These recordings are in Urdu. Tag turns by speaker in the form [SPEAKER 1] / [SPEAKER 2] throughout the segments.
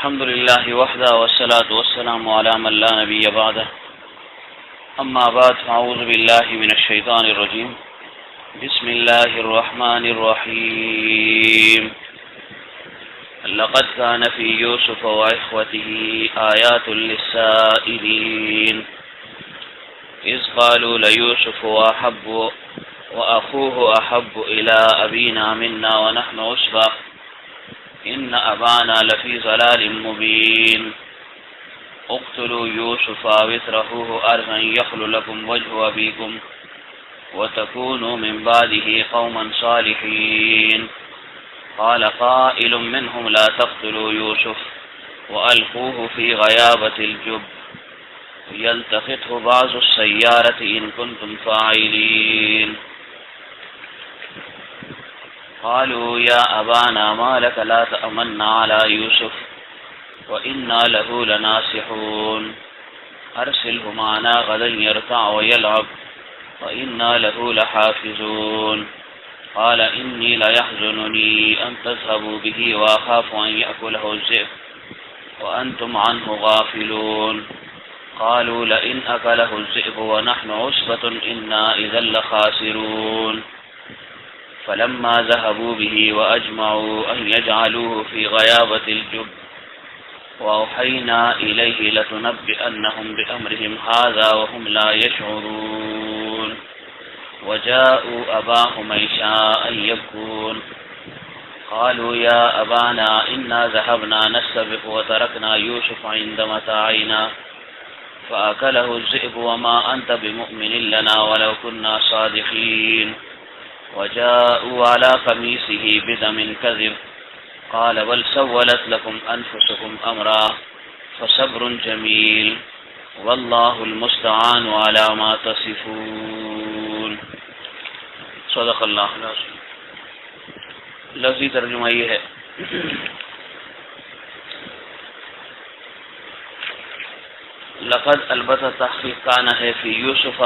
[SPEAKER 1] الحمد لله وحده والصلاة والسلام على من لا نبي بعده أما بعد فأعوذ بالله من الشيطان الرجيم بسم الله الرحمن الرحيم لقد كان في يوسف وإخوته آيات للسائلين إذ قالوا ليوسف وأخوه أحب إلى أبينا منا ونحن عصبة إن أبانا لفي ضلال مبين اقتلوا يوسف أو اطرحوه أرضا يخل لكم وجه أبيكم وتكونوا من بعده قوما صالحين قال قائل منهم لا تقتلوا يوسف وألقوه في غيابة الجب يلتقطه بعض السيارة إن كنتم فاعلين قالوا يا أبانا ما لك لا تأمنا على يوسف وإنا له لناصحون أرسله معنا غدا يرتع ويلعب وإنا له لحافظون قال إني ليحزنني أن تذهبوا به وأخاف أن يأكله الذئب وأنتم عنه غافلون قالوا لئن أكله الذئب ونحن عصبة إنا إذا لخاسرون فلما ذهبوا به وأجمعوا أن يجعلوه في غيابة الجب وأوحينا إليه لتنبئنهم بأمرهم هذا وهم لا يشعرون وجاءوا أباهم عشاء يبكون قالوا يا أبانا إنا ذهبنا نستبق وتركنا يوسف عند متاعنا فأكله الذئب وما أنت بمؤمن لنا ولو كنا صادقين وجاءوا على قميصه بدم كذب قال بل سولت لكم أنفسكم أمرا فصبر جميل والله المستعان على ما تصفون صدق اللہ العظیم. لفظی ترجمہ یہ ہے لقد البتہ تحقیق کانا ہے فی یوسف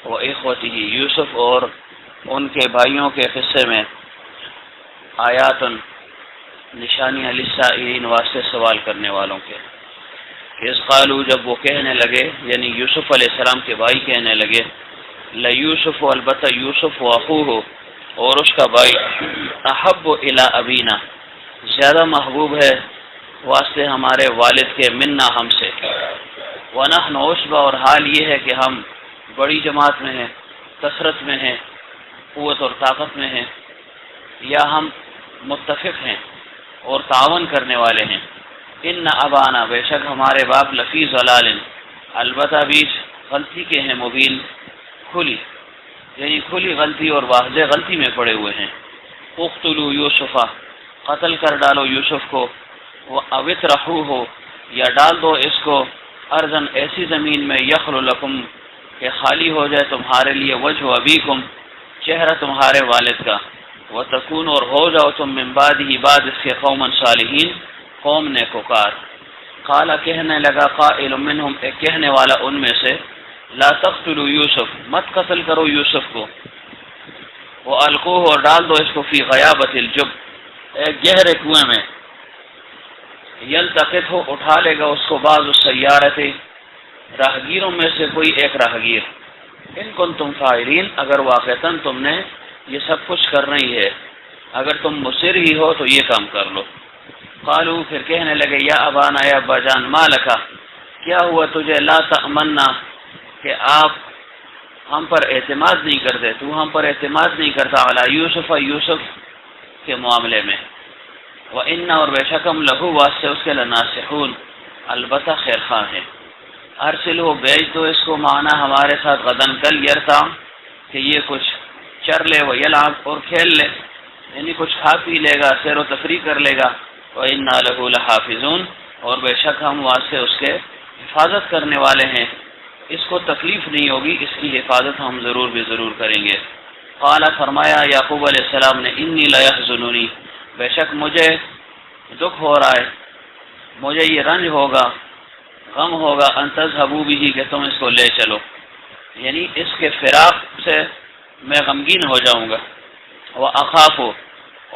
[SPEAKER 1] و اخوتہ یوسف اور ان کے بھائیوں کے قصے میں آیات نشانیاں للسائلین واسطے سوال کرنے والوں کے. اذ قالوا جب وہ کہنے لگے یعنی یوسف علیہ السلام کے بھائی کہنے لگے لیوسف البتہ یوسف و اخوہ اور اس کا بھائی احب الی ابینا زیادہ محبوب ہے واسطے ہمارے والد کے منا ہم سے ونحن عصبہ اور حال یہ ہے کہ ہم بڑی جماعت میں ہیں کثرت میں ہیں قوت اور طاقت میں ہیں یا ہم متفق ہیں اور تعاون کرنے والے ہیں. ان ابانا بے شک ہمارے باپ لفی ضلال البتہ بیچ غلطی کے ہیں مبین کھلی یعنی کھلی غلطی اور واضح غلطی میں پڑے ہوئے ہیں. اقتلوا یوسف قتل کر ڈالو یوسف کو واطرحوہ یا ڈال دو اس کو ارضن ایسی زمین میں یخل لکم کہ خالی ہو جائے تمہارے لیے وجہ ابیکم چہرہ تمہارے والد کا وتکون اور ہو جاؤ تم من بعد ہی بعد اس کے قوما صالحین قوم نیکوکار. قال کہنے لگا قائل منہم ایک کہنے والا ان میں سے لا تقتلوا یوسف مت قتل کرو یوسف کو والقوہ اور ڈال دو اس کو فی غیابت الجب ایک گہرے کنویں میں یلتقط ہو اٹھا لے گا اس کو بعض السیارت راہگیروں میں سے کوئی ایک راہگیر ان کنتم فاعلین اگر واقعتاً تم نے یہ سب کچھ کرنا ہی ہے اگر تم مصر ہی ہو تو یہ کام کر لو. قالوا پھر کہنے لگے یا ابانا یا ابا جان ما لکا کیا ہوا تجھے لا تأمنا کہ آپ ہم پر اعتماد نہیں کرتے تو ہم پر اعتماد نہیں کرتا علی یوسف یوسف کے معاملے میں وَإِنَّ اور بے شک ہم لہو واسطے اس کے لناصحون البتہ خیر خواہ ہیں. ارسلہ بیچ دو اس کو معنا ہمارے ساتھ غدن کل یرتا کہ یہ کچھ چر لے و یلعب اور کھیل لے یعنی کچھ کھا پی لے گا سیر و تفریح کر لے گا. وَإِنَّا لَهُ لَحَافِظُونَ اور بے شک ہم واسطے اس کے حفاظت کرنے والے ہیں اس کو تکلیف نہیں ہوگی اس کی حفاظت ہم ضرور بھی ضرور کریں گے. قال فرمایا یعقوب علیہ السلام نے انی لیحزننی بے شک مجھے دکھ ہو رہا ہے مجھے یہ رنج ہوگا غم ہوگا ان تذهبوا به کہ تم اس کو لے چلو یعنی اس کے فراق سے میں غمگین ہو جاؤں گا. وہ اخاف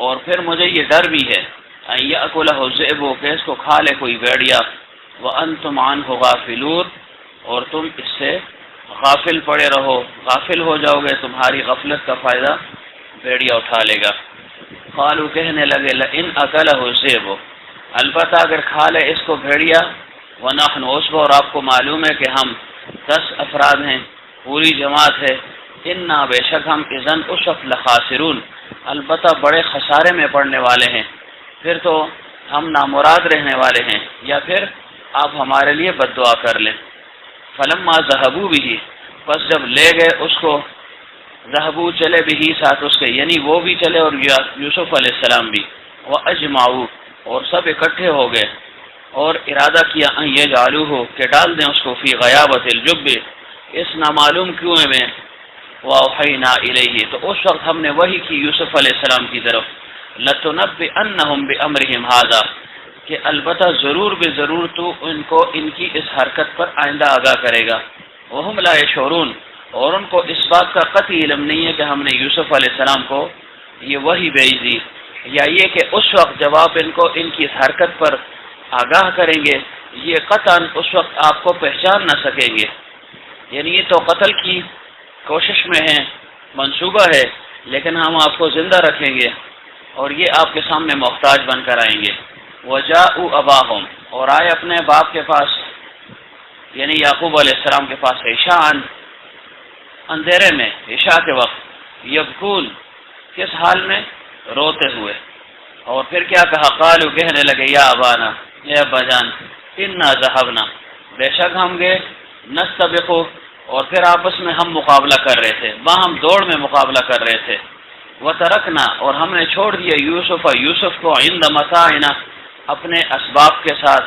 [SPEAKER 1] اور پھر مجھے یہ ڈر بھی ہے ان یأکلہ الذئب کہ اس کو کھا لے کوئی بھیڑیا، وانتم عنہ غافلون اور تم اس سے غافل پڑے رہو، غافل ہو جاؤ گے، تمہاری غفلت کا فائدہ بھیڑیا اٹھا لے گا۔ قالوا کہنے لگے لئن اکلہ الذئب البتہ اگر کھا لے اس کو بھیڑیا، ونحن عصبہ اور آپ کو معلوم ہے کہ ہم 10 افراد ہیں، پوری جماعت ہے، انا بے شک ہم اذن اس وقت لخاسرون البتہ بڑے خسارے میں پڑنے والے ہیں، پھر تو ہم نامراد رہنے والے ہیں، یا پھر آپ ہمارے لیے بد دعا کر لیں۔ فلما ذهبوا به پس جب لے گئے اس کو، ذهبوا چلے بھی ساتھ اس کے، یعنی وہ بھی چلے اور یوسف علیہ السلام بھی، واجمعوا اور سب اکٹھے ہو گئے اور ارادہ کیا ان یجعلوہ کہ ڈال دیں اس کو فی غیابۃ الجب اس نامعلوم کنویں میں، واوحینا الیہ تو اس وقت ہم نے وحی کی یوسف علیہ السلام کی طرف، لتنبئنہم بامرہم ھذا کہ البتہ ضرور بے ضرور تو ان کو ان کی اس حرکت پر آئندہ آگاہ کرے گا، وہم لا یشعرون اور ان کو اس بات کا قطعی علم نہیں ہے کہ ہم نے یوسف علیہ السلام کو یہ وحی بھیج دی، یا یہ کہ اس وقت جب آپ ان کو ان کی اس حرکت پر آگاہ کریں گے یہ قطعاً اس وقت آپ کو پہچان نہ سکیں گے، یعنی یہ تو قتل کی کوشش میں ہے، منصوبہ ہے، لیکن ہم آپ کو زندہ رکھیں گے اور یہ آپ کے سامنے محتاج بن کر آئیں گے۔ وجاءوا اباہم اور آئے اپنے باپ کے پاس، یعنی یعقوب علیہ السلام کے پاس، عشاءً اندھیرے میں، عشاء کے وقت، یبکون کس حال میں؟ روتے ہوئے، اور پھر کیا کہا؟ قالوا کہنے لگے یا ابانا اے ابا جان، انا ذهبنا بے شک ہم گئے، نستبق اور پھر آپس میں ہم مقابلہ کر رہے تھے، باہم دوڑ میں مقابلہ کر رہے تھے، وترکنا اور ہم نے چھوڑ دیا یوسف کو عند متاعنا اپنے اسباب کے ساتھ،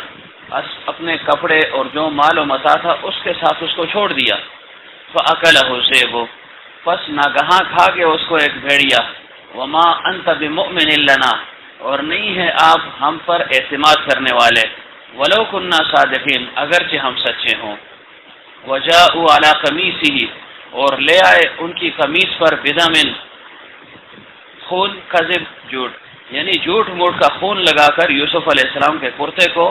[SPEAKER 1] اپنے کپڑے اور جو مال و متاع تھا اس کے ساتھ اس کو چھوڑ دیا، فاکلہ الذئب پس ناگہاں کھا گیا اس کو ایک بھیڑیا، وما انت بمؤمن لنا اور نہیں ہے آپ ہم پر اعتماد کرنے والے، ولو کننا صادقین اگرچہ ہم سچے ہوں، وجاءوا علی قمیصہ اور لے آئے ان کی قمیص پر بدم خون، کذب جھوٹ، یعنی جھوٹ موٹ کا خون لگا کر یوسف علیہ السلام کے کرتے کو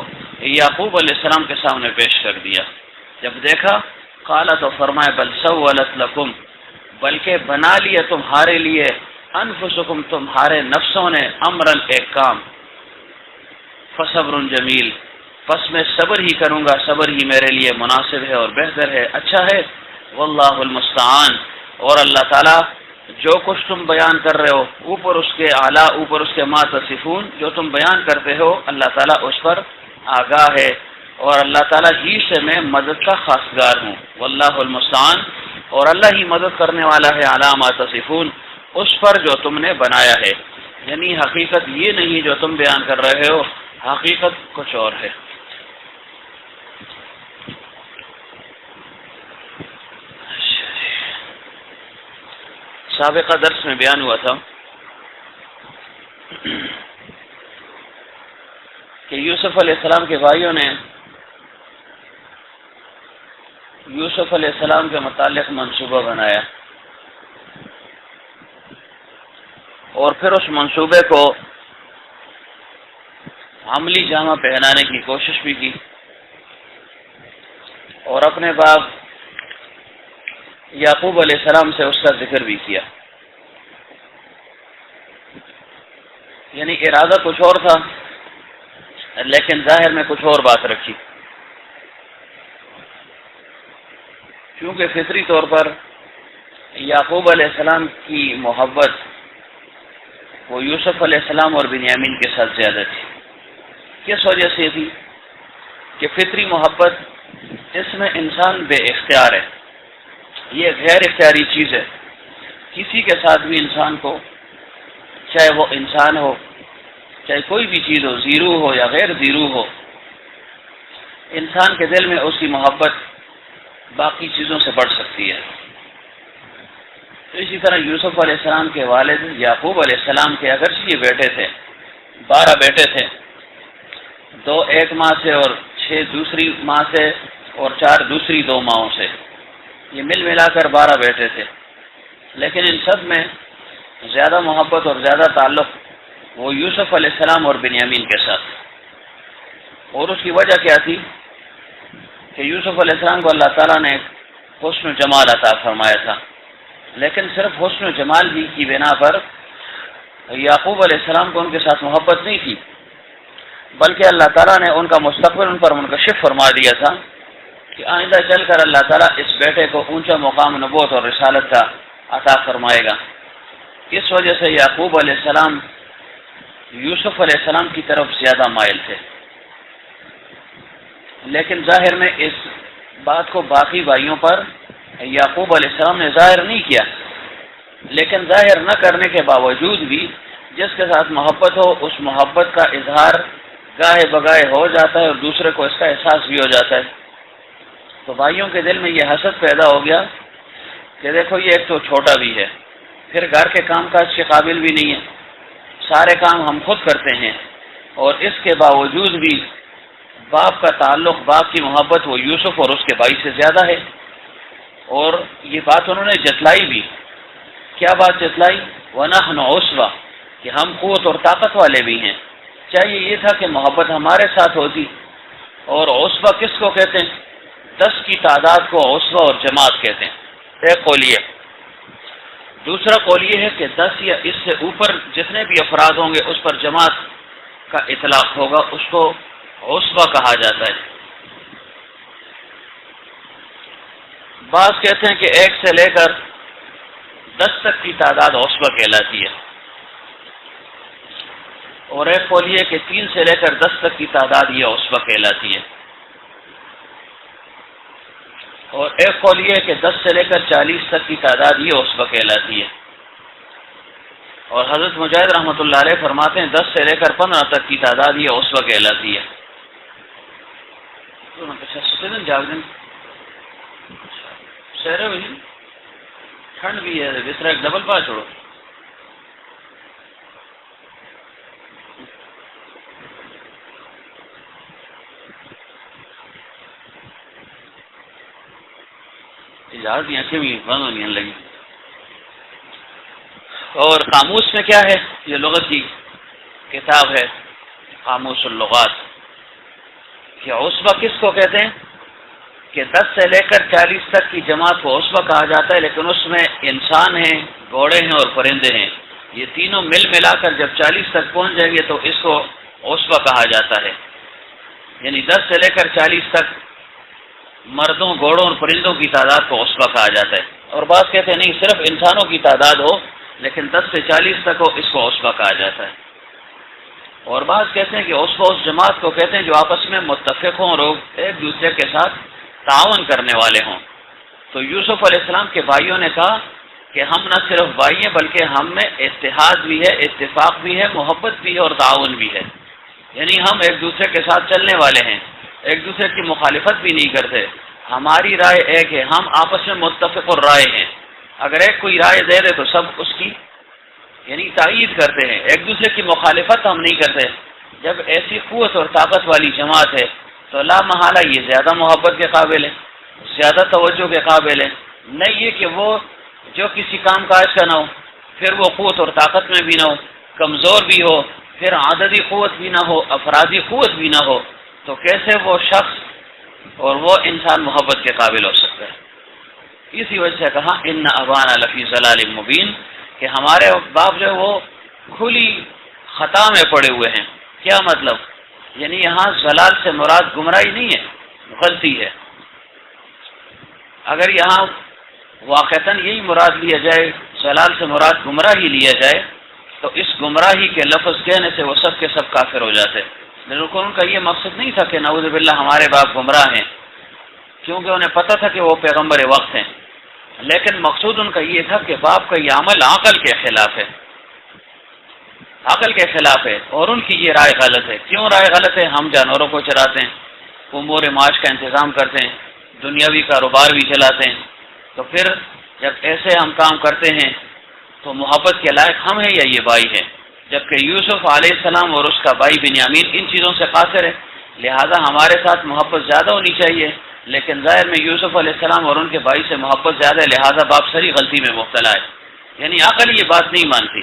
[SPEAKER 1] یعقوب علیہ السلام کے سامنے پیش کر دیا۔ جب دیکھا قال تو فرمائے بل سولت لکم بلکہ بنا لیا تمہارے لیے، انفسکم تمہارے نفسوں نے، امرن ایک کام، فصبر جمیل پس میں صبر ہی کروں گا، صبر ہی میرے لیے مناسب ہے اور بہتر ہے، اچھا ہے، واللہ المستعان اور اللہ تعالیٰ جو کچھ تم بیان کر رہے ہو اوپر اس کے اعلیٰ، اوپر اس کے ما تصفون جو تم بیان کرتے ہو اللہ تعالیٰ اس پر آگاہ ہے، اور اللہ تعالیٰ ہی سے میں مدد کا خاصگار ہوں، واللہ المستعان اور اللہ ہی مدد کرنے والا ہے، علی ما تصفون اس پر جو تم نے بنایا ہے، یعنی حقیقت یہ نہیں جو تم بیان کر رہے ہو، حقیقت کچھ اور ہے۔ سابقہ درس میں بیان ہوا تھا کہ یوسف علیہ السلام کے بھائیوں نے یوسف علیہ السلام کے متعلق منصوبہ بنایا اور پھر اس منصوبے کو عملی جامہ پہنانے کی کوشش بھی کی، اور اپنے باپ یعقوب علیہ السلام سے اس کا ذکر بھی کیا، یعنی ارادہ کچھ اور تھا لیکن ظاہر میں کچھ اور بات رکھی، کیونکہ فطری طور پر یعقوب علیہ السلام کی محبت وہ یوسف علیہ السلام اور بنیامین کے ساتھ زیادہ تھی۔ کس وجہ سے تھی؟ کہ فطری محبت اس میں انسان بے اختیار ہے، یہ غیر اختیاری چیز ہے، کسی کے ساتھ بھی انسان کو، چاہے وہ انسان ہو، چاہے کوئی بھی چیز ہو، زیرو ہو یا غیر زیرو ہو، انسان کے دل میں اس کی محبت باقی چیزوں سے بڑھ سکتی ہے۔ تو اسی طرح یوسف علیہ السلام کے والد یعقوب علیہ السلام کے اگرچہ یہ بیٹے تھے، 12 بیٹے تھے، 2 ایک ماں سے اور 6 دوسری ماں سے اور 4 دوسری 2 ماؤں سے، یہ مل ملا کر 12 بیٹے تھے، لیکن ان سب میں زیادہ محبت اور زیادہ تعلق وہ یوسف علیہ السلام اور بنیامین کے ساتھ، اور اس کی وجہ کیا تھی کہ یوسف علیہ السلام کو اللہ تعالیٰ نے حسن و جمال عطا فرمایا تھا، لیکن صرف حسن و جمال ہی کی بنا پر یعقوب علیہ السلام کو ان کے ساتھ محبت نہیں تھی، بلکہ اللہ تعالیٰ نے ان کا مستقبل ان پر منکشف فرما دیا تھا کہ آئندہ چل کر اللہ تعالیٰ اس بیٹے کو اونچا مقام نبوت اور رسالت کا عطا فرمائے گا۔ اس وجہ سے یعقوب علیہ السلام یوسف علیہ السلام کی طرف زیادہ مائل تھے، لیکن ظاہر میں اس بات کو باقی بھائیوں پر یعقوب علیہ السلام نے ظاہر نہیں کیا، لیکن ظاہر نہ کرنے کے باوجود بھی جس کے ساتھ محبت ہو اس محبت کا اظہار گاہے بگاہے ہو جاتا ہے اور دوسرے کو اس کا احساس بھی ہو جاتا ہے۔ تو بھائیوں کے دل میں یہ حسد پیدا ہو گیا کہ دیکھو یہ ایک تو چھوٹا بھی ہے، پھر گھر کے کام کاج کے قابل بھی نہیں ہے، سارے کام ہم خود کرتے ہیں، اور اس کے باوجود بھی باپ کا تعلق، باپ کی محبت وہ یوسف اور اس کے بھائی سے زیادہ ہے۔ اور یہ بات انہوں نے جتلائی بھی، کیا بات جتلائی؟ وَنَحْنُ عُصْبَةٌ، کہ ہم قوت اور طاقت والے بھی ہیں۔ چاہیے یہ تھا کہ محبت ہمارے ساتھ ہوتی، اور عصبہ کس کو کہتے ہیں؟ 10 کی تعداد کو عصبہ اور جماعت کہتے ہیں، ایک قول یہ۔ دوسرا قول یہ ہے کہ 10 یا اس سے اوپر جتنے بھی افراد ہوں گے اس پر جماعت کا اطلاق ہوگا، اس کو عصبہ کہا جاتا ہے۔ بعض کہتے ہیں کہ 1 سے لے کر 10 تک کی تعداد عصبہ کہلاتی ہے، اور ایک قول یہ کہ 3 سے لے کر 10 تک کی تعداد یہ عصبہ کہلاتی ہے، اور ایک قول یہ کہ 10 سے لے کر 40 تک کی تعداد یہ عصبہ کہلاتی ہے۔ اور حضرت مجاہد رحمۃ اللہ علیہ فرماتے ہیں 10 سے لے کر 15 تک کی تعداد یہ عصبہ کہلاتی ہے۔ ٹھنڈ بھی ہے، بستر ایک ڈبل پا چھوڑو۔ اجازت کی آنکھیں بھی بند ہونے لگی۔ اور قاموس میں کیا ہے؟ یہ لغت کی کتاب ہے قاموس اللغات، کہ عصبہ کس کو کہتے ہیں کہ 10 سے لے کر 40 تک کی جماعت کو عصبہ کہا جاتا ہے، لیکن اس میں انسان ہیں، گھوڑے ہیں اور پرندے ہیں، یہ تینوں مل ملا کر جب 40 تک پہنچ جائیں گے تو اس کو عصبہ کہا جاتا ہے۔ یعنی 10 سے لے کر 40 تک مردوں، گھوڑوں اور پرندوں کی تعداد کو عصبہ کہا جاتا ہے۔ اور بعض کہتے ہیں نہیں، صرف انسانوں کی تعداد ہو لیکن 10 سے 40 تک ہو، اس کو عصبہ کہا جاتا ہے۔ اور بعض کہتے ہیں کہ عصبہ اس جماعت کو کہتے ہیں جو آپس میں متفق ہوں اور ایک دوسرے کے ساتھ تعاون کرنے والے ہوں۔ تو یوسف علیہ السلام کے بھائیوں نے کہا کہ ہم نہ صرف بھائی ہیں بلکہ ہم میں اتحاد بھی ہے، اتفاق بھی ہے، محبت بھی ہے اور تعاون بھی ہے، یعنی ہم ایک دوسرے کے ساتھ چلنے والے ہیں، ایک دوسرے کی مخالفت بھی نہیں کرتے، ہماری رائے ایک ہے، ہم آپس میں متفق اور رائے ہیں، اگر ایک کوئی رائے دے دے تو سب اس کی یعنی تائید کرتے ہیں، ایک دوسرے کی مخالفت ہم نہیں کرتے۔ جب ایسی قوت اور طاقت والی جماعت ہے تو لا محالہ یہ زیادہ محبت کے قابل ہے، زیادہ توجہ کے قابل ہے، نہیں یہ کہ وہ جو کسی کام کاج کا نہ ہو، پھر وہ قوت اور طاقت میں بھی نہ ہو، کمزور بھی ہو، پھر عددی قوت بھی نہ ہو، افرادی قوت بھی نہ ہو، تو کیسے وہ شخص اور وہ انسان محبت کے قابل ہو سکتا ہے؟ اسی وجہ سے کہا ان ابانا لفی ضلال مبین، کہ ہمارے باپ جو وہ کھلی خطا میں پڑے ہوئے ہیں۔ کیا مطلب؟ یعنی یہاں ضلال سے مراد گمراہی نہیں ہے، غلطی ہے۔ اگر یہاں واقعتاً یہی مراد لیا جائے، ضلال سے مراد گمراہی لیا جائے، تو اس گمراہی کے لفظ کہنے سے وہ سب کے سب کافر ہو جاتے، لیکن ان کا یہ مقصد نہیں تھا کہ نعوذ باللہ ہمارے باپ گمراہ ہیں، کیونکہ انہیں پتہ تھا کہ وہ پیغمبر وقت ہیں، لیکن مقصود ان کا یہ تھا کہ باپ کا یہ عمل عقل کے خلاف ہے، عقل کے خلاف ہے، اور ان کی یہ رائے غلط ہے۔ کیوں رائے غلط ہے؟ ہم جانوروں کو چراتے ہیں، امور معاش کا انتظام کرتے ہیں، دنیاوی کاروبار بھی چلاتے ہیں، تو پھر جب ایسے ہم کام کرتے ہیں تو محبت کے لائق ہم ہیں یا یہ بھائی ہے؟ جبکہ یوسف علیہ السلام اور اس کا بھائی بنیامین ان چیزوں سے قاصر ہے، لہذا ہمارے ساتھ محبت زیادہ ہونی چاہیے، لیکن ظاہر میں یوسف علیہ السلام اور ان کے بھائی سے محبت زیادہ ہے، لہذا باپ سری غلطی میں مبتلا ہے، یعنی عقل یہ بات نہیں مانتی۔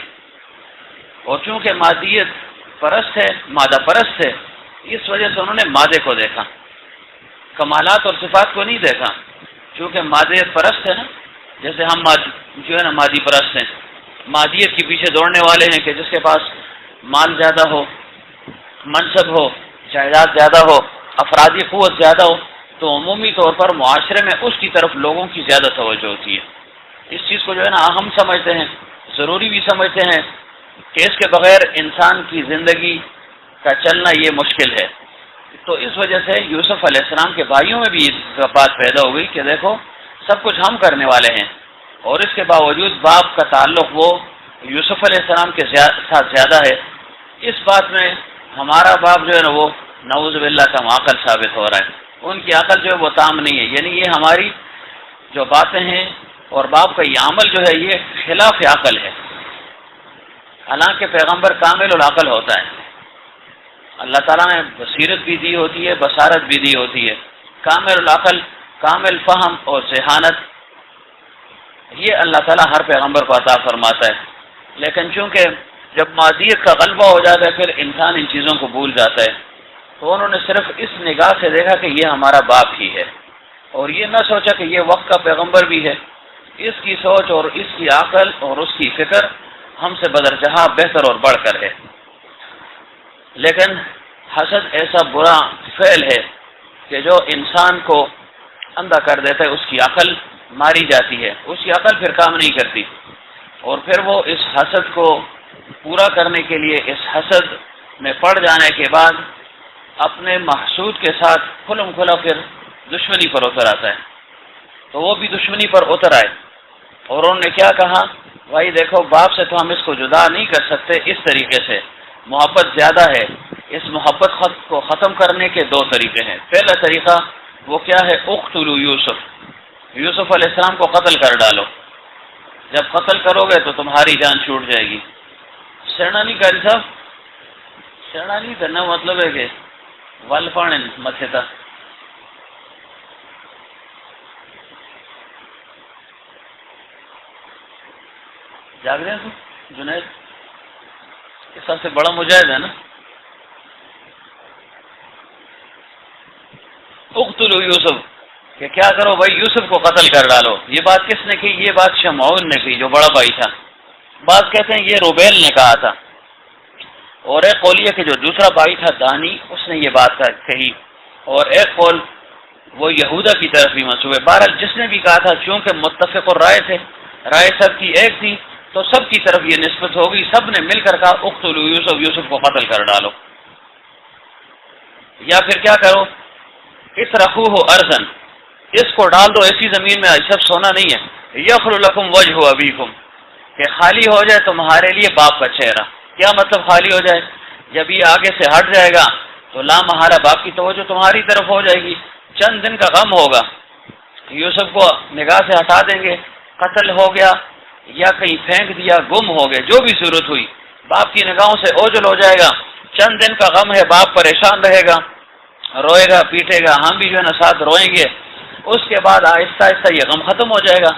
[SPEAKER 1] اور چونکہ مادیت پرست ہے، مادہ پرست ہے، اس وجہ سے انہوں نے مادے کو دیکھا، کمالات اور صفات کو نہیں دیکھا، چونکہ مادیت پرست ہے نا، جیسے ہم جو ہے نا مادی پرست ہیں، مادیت کے پیچھے دوڑنے والے ہیں کہ جس کے پاس مال زیادہ ہو، منصب ہو، جائیداد زیادہ ہو، افرادی قوت زیادہ ہو، تو عمومی طور پر معاشرے میں اس کی طرف لوگوں کی زیادہ توجہ ہوتی ہے۔ اس چیز کو جو ہے نا اہم سمجھتے ہیں، ضروری بھی سمجھتے ہیں کہ اس کے بغیر انسان کی زندگی کا چلنا یہ مشکل ہے۔ تو اس وجہ سے یوسف علیہ السلام کے بھائیوں میں بھی یہ بات پیدا ہو گئی کہ دیکھو سب کچھ ہم کرنے والے ہیں، اور اس کے باوجود باپ کا تعلق وہ یوسف علیہ السلام کے ساتھ زیادہ ہے۔ اس بات میں ہمارا باپ جو ہے نا وہ نعوذ باللہ کا معقل ثابت ہو رہا ہے، ان کی عقل جو ہے وہ تام نہیں ہے، یعنی یہ ہماری جو باتیں ہیں اور باپ کا یہ عمل جو ہے یہ خلاف عقل ہے۔ حالانکہ پیغمبر کامل العقل ہوتا ہے، اللہ تعالیٰ نے بصیرت بھی دی ہوتی ہے، بصارت بھی دی ہوتی ہے، کامل العقل، کامل فہم اور ذہانت یہ اللہ تعالیٰ ہر پیغمبر کو عطا فرماتا ہے۔ لیکن چونکہ جب مادیت کا غلبہ ہو جاتا ہے پھر انسان ان چیزوں کو بھول جاتا ہے، تو انہوں نے صرف اس نگاہ سے دیکھا کہ یہ ہمارا باپ ہی ہے، اور یہ نہ سوچا کہ یہ وقت کا پیغمبر بھی ہے۔ اس کی سوچ اور اس کی عقل اور اس کی فکر ہم سے بدرجہ بہتر اور بڑھ کر ہے۔ لیکن حسد ایسا برا فعل ہے کہ جو انسان کو اندھا کر دیتا ہے، اس کی عقل ماری جاتی ہے، اس کی عقل پھر کام نہیں کرتی، اور پھر وہ اس حسد کو پورا کرنے کے لیے اس حسد میں پڑ جانے کے بعد اپنے محسود کے ساتھ کھلم کھلا پھر دشمنی پر اتر آتا ہے۔ تو وہ بھی دشمنی پر اتر آئے، اور انہوں نے کیا کہا، بھائی دیکھو باپ سے تو ہم اس کو جدا نہیں کر سکتے، اس طریقے سے محبت زیادہ ہے، اس محبت کو ختم کرنے کے دو طریقے ہیں۔ پہلا طریقہ وہ کیا ہے، اقتلوا یوسف، یوسف علیہ السلام کو قتل کر ڈالو، جب قتل کرو گے تو تمہاری جان چھوٹ جائے گی۔ سینا نہیں کاری صاحب، سینا نہیں کرنا مطلب ہے کہ ول پانے متھے تھا جاگ رہے ہیں جنید، یہ سب سے بڑا مجاہد ہے نا۔ اقتلوا یوسف کہ کیا کرو بھائی، یوسف کو قتل کر ڈالو۔ یہ بات کس نے کی؟ یہ بات شمعون نے کی، جو بڑا بھائی تھا۔ بعض کہتے ہیں یہ روبیل نے کہا تھا، اور ایک قول یہ کہ جو دوسرا بھائی تھا دانی، اس نے یہ بات کہی، اور ایک قول وہ یہودا کی طرف بھی منسوب ہے۔ بہرحال جس نے بھی کہا تھا، چونکہ متفق الرائے تھے، رائے سب کی ایک تھی، تو سب کی طرف یہ نسبت ہوگی، سب نے مل کر کہا اقتلوا یوسف، یوسف کو قتل کر ڈالو۔ یا پھر کیا کرو، اطرحوہ ارضاً، اس کو ڈال دو ایسی زمین میں، سب سونا نہیں ہے، یخل لکم وجہ ابیکم، کہ خالی ہو جائے تمہارے لیے باپ کا چہرہ۔ کیا مطلب خالی ہو جائے؟ جب یہ آگے سے ہٹ جائے گا تو لا محالہ باپ کی توجہ تمہاری طرف ہو جائے گی، چند دن کا غم ہوگا، یوسف کو نگاہ سے ہٹا دیں گے، قتل ہو گیا یا کہیں پھینک دیا، گم ہو گئے، جو بھی صورت ہوئی، باپ کی نگاہوں سے اوجھل ہو جائے گا، چند دن کا غم ہے، باپ پریشان رہے گا، روئے گا، پیٹے گا، ہم بھی جو ہے نا ساتھ روئیں گے۔ اس کے بعد آہستہ آہستہ یہ غم ختم ہو جائے گا۔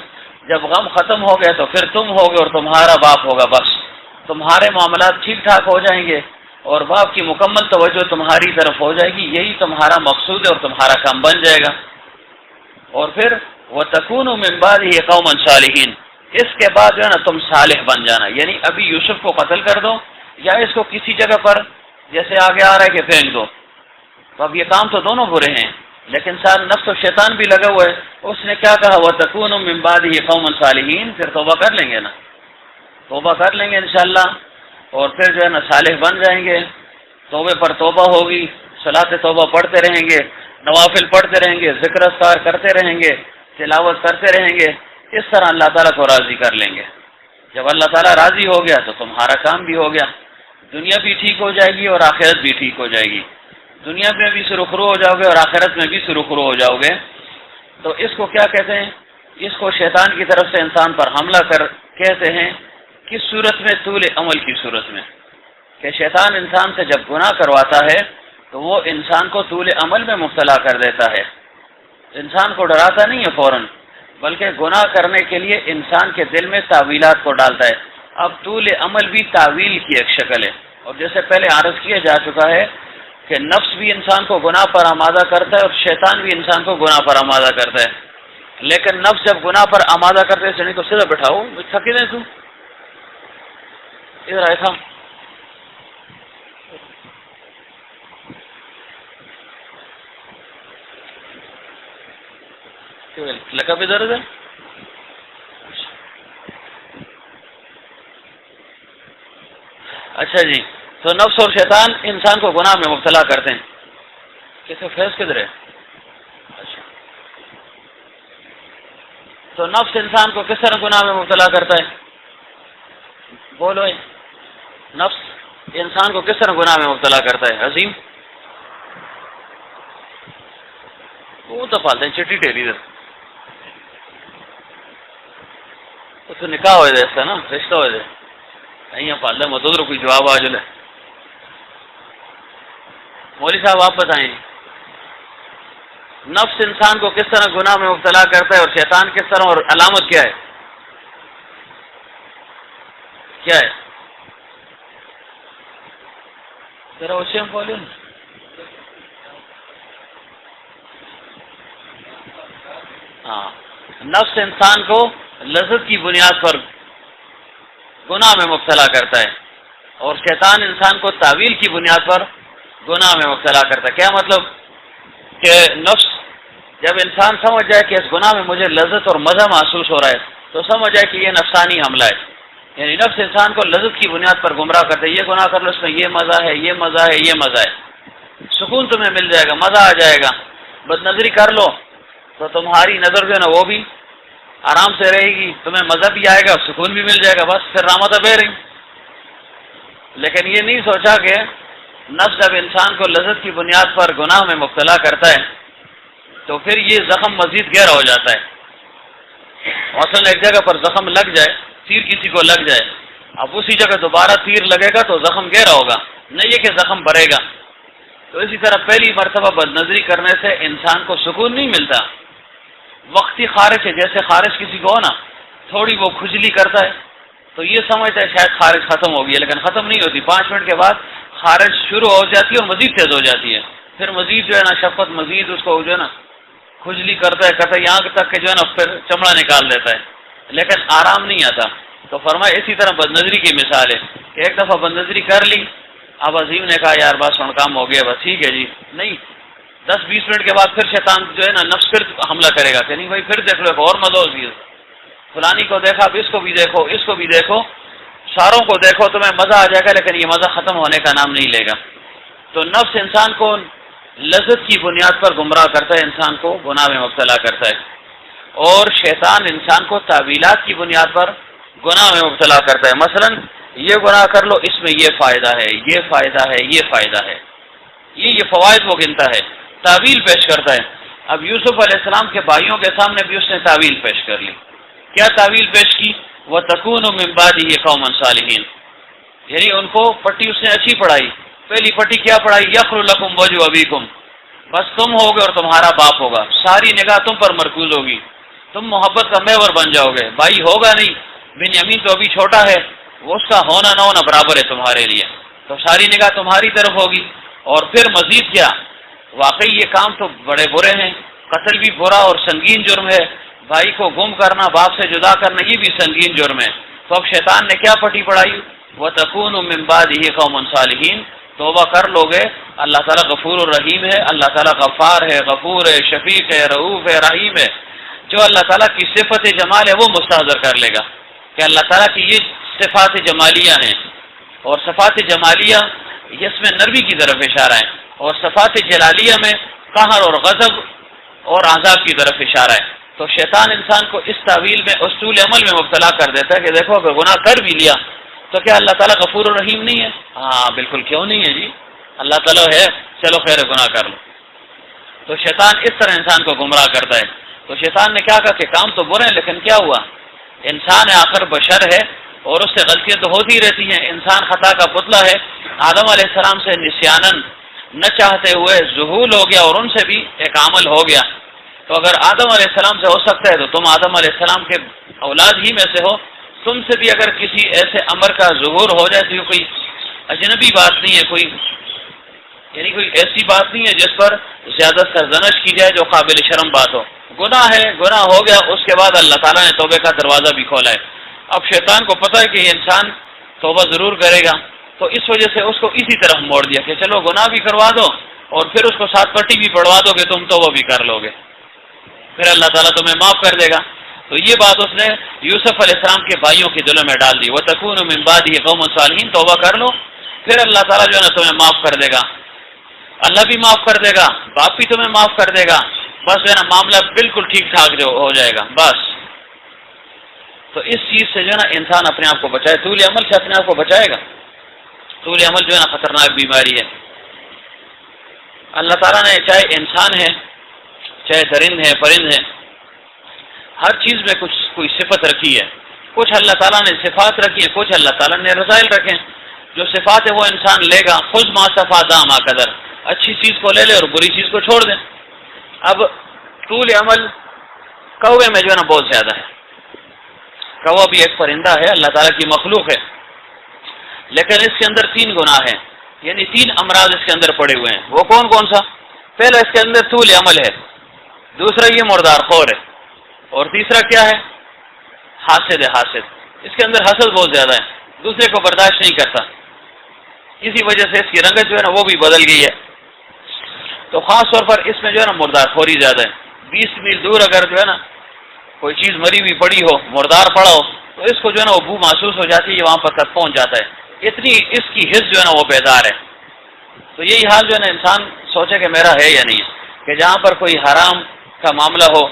[SPEAKER 1] جب غم ختم ہو گیا تو پھر تم ہوگے اور تمہارا باپ ہوگا، بس تمہارے معاملات ٹھیک ٹھاک ہو جائیں گے، اور باپ کی مکمل توجہ تمہاری طرف ہو جائے گی، یہی تمہارا مقصود ہے اور تمہارا کام بن جائے گا۔ اور پھر وَتَكُونُوا مِن بَعْدِهِ قَوْمًا صَالِحِينَ، اس کے بعد جو ہے نا تم صالح بن جانا، یعنی ابھی یوسف کو قتل کر دو یا اس کو کسی جگہ پر جیسے آگے آ رہا ہے کہ پھینک دو، تو اب یہ کام تو دونوں برے ہیں، لیکن ساتھ نفس و شیطان بھی لگا ہوا ہے۔ اس نے کیا کہا، وَتَكُونُوا مِن بَعْدِهِ قَوْمًا صَالِحِينَ، پھر توبہ کر لیں گے نا، توبہ کر لیں گے انشاءاللہ، اور پھر جو ہے نا صالح بن جائیں گے، توبے پر توبہ ہوگی، صلاۃ توبہ پڑھتے رہیں گے، نوافل پڑھتے رہیں گے، ذکر اذکار کرتے رہیں گے، تلاوت کرتے رہیں گے، اس طرح اللہ تعالیٰ کو راضی کر لیں گے۔ جب اللہ تعالیٰ راضی ہو گیا تو تمہارا کام بھی ہو گیا، دنیا بھی ٹھیک ہو جائے گی اور آخرت بھی ٹھیک ہو جائے گی، دنیا میں بھی سرخرو ہو جاؤ گے اور آخرت میں بھی سرخرو ہو جاؤ گے۔ تو اس کو کیا کہتے ہیں، اس کو شیطان کی طرف سے انسان پر حملہ کہتے ہیں۔ کس صورت میں؟ طول عمل کی صورت میں، کہ شیطان انسان سے جب گناہ کرواتا ہے تو وہ انسان کو طول عمل میں مبتلا کر دیتا ہے، انسان کو ڈراتا نہیں ہے فوراً، بلکہ گناہ کرنے کے لیے انسان کے دل میں تعویلات کو ڈالتا ہے، اب طول عمل بھی تعویل کی ایک شکل ہے، اور جیسے پہلے عرض کیا جا چکا ہے کہ نفس بھی انسان کو گناہ پر آمادہ کرتا ہے اور شیطان بھی انسان کو گناہ پر آمادہ کرتا ہے، لیکن نفس جب گناہ پر آمادہ کرتے ہیں چنی کو سیدھا بٹھاؤ، تھکی نہیں تو ادھر آئے تھا لگا بھی درد ہے. اچھا جی، تو نفس اور شیطان انسان کو گناہ میں مبتلا کرتے ہیں. کیسے فیض کدھر ہے؟ اچھا، تو نفس انسان کو کس طرح گناہ میں مبتلا کرتا ہے؟ بولو، نفس انسان کو کس طرح گناہ میں مبتلا کرتا ہے؟ عظیم وہ تو پالتے ہیں چٹی ٹیلی در تو نکاح ہوئے دے اس کا نا رشتہ ہوئے دے نہیں پالتا مدد کوئی جواب آ جلے. مولوی صاحب آپ بتائیں نفس انسان کو کس طرح گناہ میں مبتلا کرتا ہے اور شیطان کس طرح، اور علامت کیا ہے؟ کیا ہے ذرا اسے ہم بولیں. ہاں، نفس انسان کو لذت کی بنیاد پر گناہ میں مبتلا کرتا ہے اور شیطان انسان کو تعویل کی بنیاد پر گناہ میں مبتلا کرتا ہے. کیا مطلب کہ نفس جب انسان سمجھ جائے کہ اس گناہ میں مجھے لذت اور مزہ محسوس ہو رہا ہے تو سمجھ جائے کہ یہ نفسانی حملہ ہے، یعنی نفس انسان کو لذت کی بنیاد پر گمراہ کرتا ہے. یہ گناہ کر لو، اس میں یہ مزہ ہے، یہ مزہ ہے، یہ مزہ ہے، سکون تمہیں مل جائے گا، مزہ آ جائے گا. بد نظری کر لو تو تمہاری نظر جو ہے نا وہ بھی آرام سے رہے گی، تمہیں مزہ بھی آئے گا، سکون بھی مل جائے گا، بس پھر رحمت بہ رہی. لیکن یہ نہیں سوچا کہ نفس جب انسان کو لذت کی بنیاد پر گناہ میں مبتلا کرتا ہے تو پھر یہ زخم مزید گہرا ہو جاتا ہے. مثلاً ایک جگہ پر زخم لگ جائے، تیر کسی کو لگ جائے، اب اسی جگہ دوبارہ تیر لگے گا تو زخم گہرا ہوگا، نہیں ہے کہ زخم بھرے گا. تو اسی طرح پہلی مرتبہ بد نظری کرنے سے انسان کو سکون نہیں ملتا، وقتی خارش ہے. جیسے خارش کسی کو ہو نا تھوڑی وہ کھجلی کرتا ہے تو یہ سمجھتا ہے شاید خارش ختم ہو گئی ہے، لیکن ختم نہیں ہوتی. 5 منٹ کے بعد خارش شروع ہو جاتی ہے اور مزید تیز ہو جاتی ہے. پھر مزید جو ہے نا شفقت مزید اس کو جو ہے نا کھجلی کرتا ہے یہاں تک کہ جو ہے نا پھر چمڑا نکال دیتا ہے، لیکن آرام نہیں آتا. تو فرمایا اسی طرح بد نظری کی مثال ہے کہ ایک دفعہ بد نظری کر لی، اب عظیم نے کہا یار بس سن کام ہو گیا، بس ٹھیک ہے جی، نہیں 10-20 منٹ کے بعد پھر شیطان جو ہے نا نفس پھر حملہ کرے گا کہ نہیں بھائی پھر دیکھ لو، ایک اور مزہ ہوتی ہے، فلانی کو دیکھا اب اس کو بھی دیکھو، اس کو بھی دیکھو، ساروں کو دیکھو، تمہیں مزہ آ جائے گا، لیکن یہ مزہ ختم ہونے کا نام نہیں لے گا. تو نفس انسان کو لذت کی بنیاد پر گمراہ کرتا ہے، انسان کو گناہ میں مبتلا کرتا ہے، اور شیطان انسان کو تعویلات کی بنیاد پر گناہ میں مبتلا کرتا ہے. مثلا یہ گناہ کر لو، اس میں یہ فائدہ ہے، یہ فائدہ ہے، یہ فائدہ ہے، یہ فوائد وہ گنتا ہے، تعویل پیش کرتا ہے. اب یوسف علیہ السلام کے بھائیوں کے سامنے بھی اس نے تعویل پیش کر لی. کیا تعویل پیش کی؟ وَتَكُونُ مِن بَعْدِهِ قَوْمًا صَالِحِينَ، یعنی ان کو پٹی اس نے اچھی پڑھائی. پہلی پٹی کیا پڑھائی؟ یخر لکم وجہ ابیکم، بس تم ہوگے اور تمہارا باپ ہوگا، ساری نگاہ تم پر مرکوز ہوگی، تم محبت کا محور بن جاؤ گے. بھائی ہوگا نہیں، بنیامین تو ابھی چھوٹا ہے، وہ اس کا ہونا نہ ہونا برابر ہے تمہارے لیے، تو ساری نگاہ تمہاری طرف ہوگی. اور پھر مزید کیا، واقعی یہ کام تو بڑے برے ہیں، قتل بھی برا اور سنگین جرم ہے، بھائی کو گم کرنا، باپ سے جدا کرنا، یہ بھی سنگین جرم ہے. تو اب شیطان نے کیا پٹی پڑھائی؟ وَتَكُونُ مِن بَعْدِهِ قَوْمًا صَالِحِينَ، توبہ کر لو گے، اللہ تعالیٰ غفور الرحیم ہے، اللہ تعالیٰ غفار ہے، غفور ہے، شفیق ہے، رؤوف ہے، رحیم ہے. جو اللہ تعالیٰ کی صفت جمال ہے وہ مستحضر کر لے گا کہ اللہ تعالیٰ کی یہ صفات جمالیہ ہیں، اور صفات جمالیہ اس میں نرمی کی طرف اشارہ ہے، اور صفات جلالیہ میں قہر اور غضب اور عذاب کی طرف اشارہ ہے. تو شیطان انسان کو اس تعویل میں، اصول عمل میں مبتلا کر دیتا ہے کہ دیکھو اگر گناہ کر بھی لیا تو کیا اللہ تعالیٰ غفور الرحیم نہیں ہے؟ ہاں بالکل، کیوں نہیں ہے جی، اللہ تعالیٰ ہے، چلو خیر گناہ کر لو. تو شیطان اس طرح انسان کو گمراہ کرتا ہے. تو شیطان نے کیا کہا کہ کام تو برے ہیں، لیکن کیا ہوا، انسان ہے، آخر بشر ہے، اور اس سے غلطیاں تو ہوتی رہتی ہیں، انسان خطا کا پتلا ہے. آدم علیہ السلام سے نسیانن نہ چاہتے ہوئے ذہول ہو گیا اور ان سے بھی ایک عمل ہو گیا. تو اگر آدم علیہ السلام سے ہو سکتا ہے تو تم آدم علیہ السلام کے اولاد ہی میں سے ہو، تم سے بھی اگر کسی ایسے امر کا ظہور ہو جائے تو یہ کوئی اجنبی بات نہیں ہے، کوئی یعنی کوئی ایسی بات نہیں ہے جس پر زیادہ سرزنش کی جائے جو قابل شرم بات ہو. گناہ ہے، گناہ ہو گیا، اس کے بعد اللہ تعالیٰ نے توبے کا دروازہ بھی کھولا ہے. اب شیطان کو پتہ ہے کہ یہ انسان توبہ ضرور کرے گا، تو اس وجہ سے اس کو اسی طرف موڑ دیا کہ چلو گناہ بھی کروا دو اور پھر اس کو ساتھ پٹی بھی پڑوا دو کہ تم توبہ بھی کر لو گے، پھر اللہ تعالیٰ تمہیں معاف کر دے گا. تو یہ بات اس نے یوسف علیہ السلام کے بھائیوں کے دلوں میں ڈال دی. وَتَكُونُ مِن بَعْدِهِ قَوْمٌ صَالِحِينَ، توبہ کر لو پھر اللہ تعالیٰ جو ہے نا تمہیں معاف کر دے گا، اللہ بھی معاف کر دے گا، باپ بھی تمہیں معاف کر دے گا، بس جو ہے نا معاملہ بالکل ٹھیک ٹھاک جو ہو جائے گا بس. تو اس چیز سے جو ہے نا انسان اپنے آپ کو بچائے، طول عمل سے اپنے آپ کو بچائے گا. طول عمل جو ہے نا خطرناک بیماری ہے. اللہ تعالیٰ نے چاہے انسان ہے چاہے درند ہے پرند ہے، ہر چیز میں کچھ کوئی صفت رکھی ہے. کچھ اللہ تعالیٰ نے صفات رکھی ہیں، کچھ اللہ تعالیٰ نے رذائل رکھے ہیں. جو صفات ہے وہ انسان لے گا، خود ما صفا داما قدر، اچھی چیز کو لے لے اور بری چیز کو چھوڑ دے. اب طول عمل کوے میں جو ہے نا بہت زیادہ ہے. کوا بھی ایک پرندہ ہے، اللہ تعالیٰ کی مخلوق ہے، لیکن اس کے اندر 3 گناہ ہیں، یعنی 3 امراض اس کے اندر پڑے ہوئے ہیں. وہ کون کون سا؟ پہلا اس کے اندر طول عمل ہے، دوسرا یہ مردار خور ہے، اور تیسرا کیا ہے؟ حاسد ہے. حاسد، اس کے اندر حسد بہت زیادہ ہے، دوسرے کو برداشت نہیں کرتا. اسی وجہ سے اس کی رنگت جو ہے نا وہ بھی بدل گئی ہے. تو خاص طور پر اس میں جو ہے نا مردار خوری زیادہ ہے. 20 میل دور اگر جو ہے نا کوئی چیز مری ہوئی پڑی ہو، مردار پڑا ہو، تو اس کو جو ہے نا وہ بو محسوس ہو جاتی ہے، وہاں پر تک پہنچ جاتا ہے. اتنی اس کی حس جو ہے نا وہ بیدار ہے. تو یہی حال جو ہے نا انسان سوچے کہ میرا ہے یا نہیں، کہ جہاں پر کوئی حرام کا معاملہ ہو،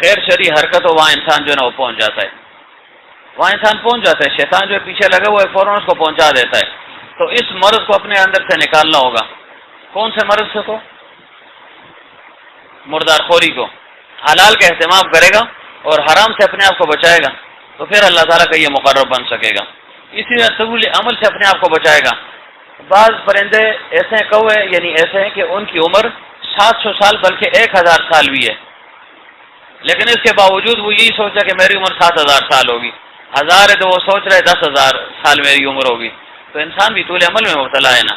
[SPEAKER 1] غیر شرعی حرکت ہو، وہاں انسان جو ہے نا وہ پہنچ جاتا ہے، وہاں انسان پہنچ جاتا ہے. شیطان جو ہے پیچھے لگا ہوا ہے، فوراً اس کو پہنچا دیتا ہے. تو اس مرض کو اپنے اندر سے نکالنا ہوگا. کون سے مرض سے؟ کو مردار خوری کو. حلال کا اہتمام کرے گا اور حرام سے اپنے آپ کو بچائے گا تو پھر اللہ تعالیٰ کا یہ مقرب بن سکے گا. اسی طرح طول عمل سے اپنے آپ کو بچائے گا. بعض پرندے ایسے ہیں، کوے یعنی ایسے ہیں کہ ان کی عمر 700 سال بلکہ 1000 سال بھی ہے، لیکن اس کے باوجود وہ یہی سوچا کہ میری عمر 7000 سال ہوگی. 1000 ہے تو وہ سوچ رہے 10,000 سال میری عمر ہوگی. تو انسان بھی طول عمل میں مبتلا ہے نا.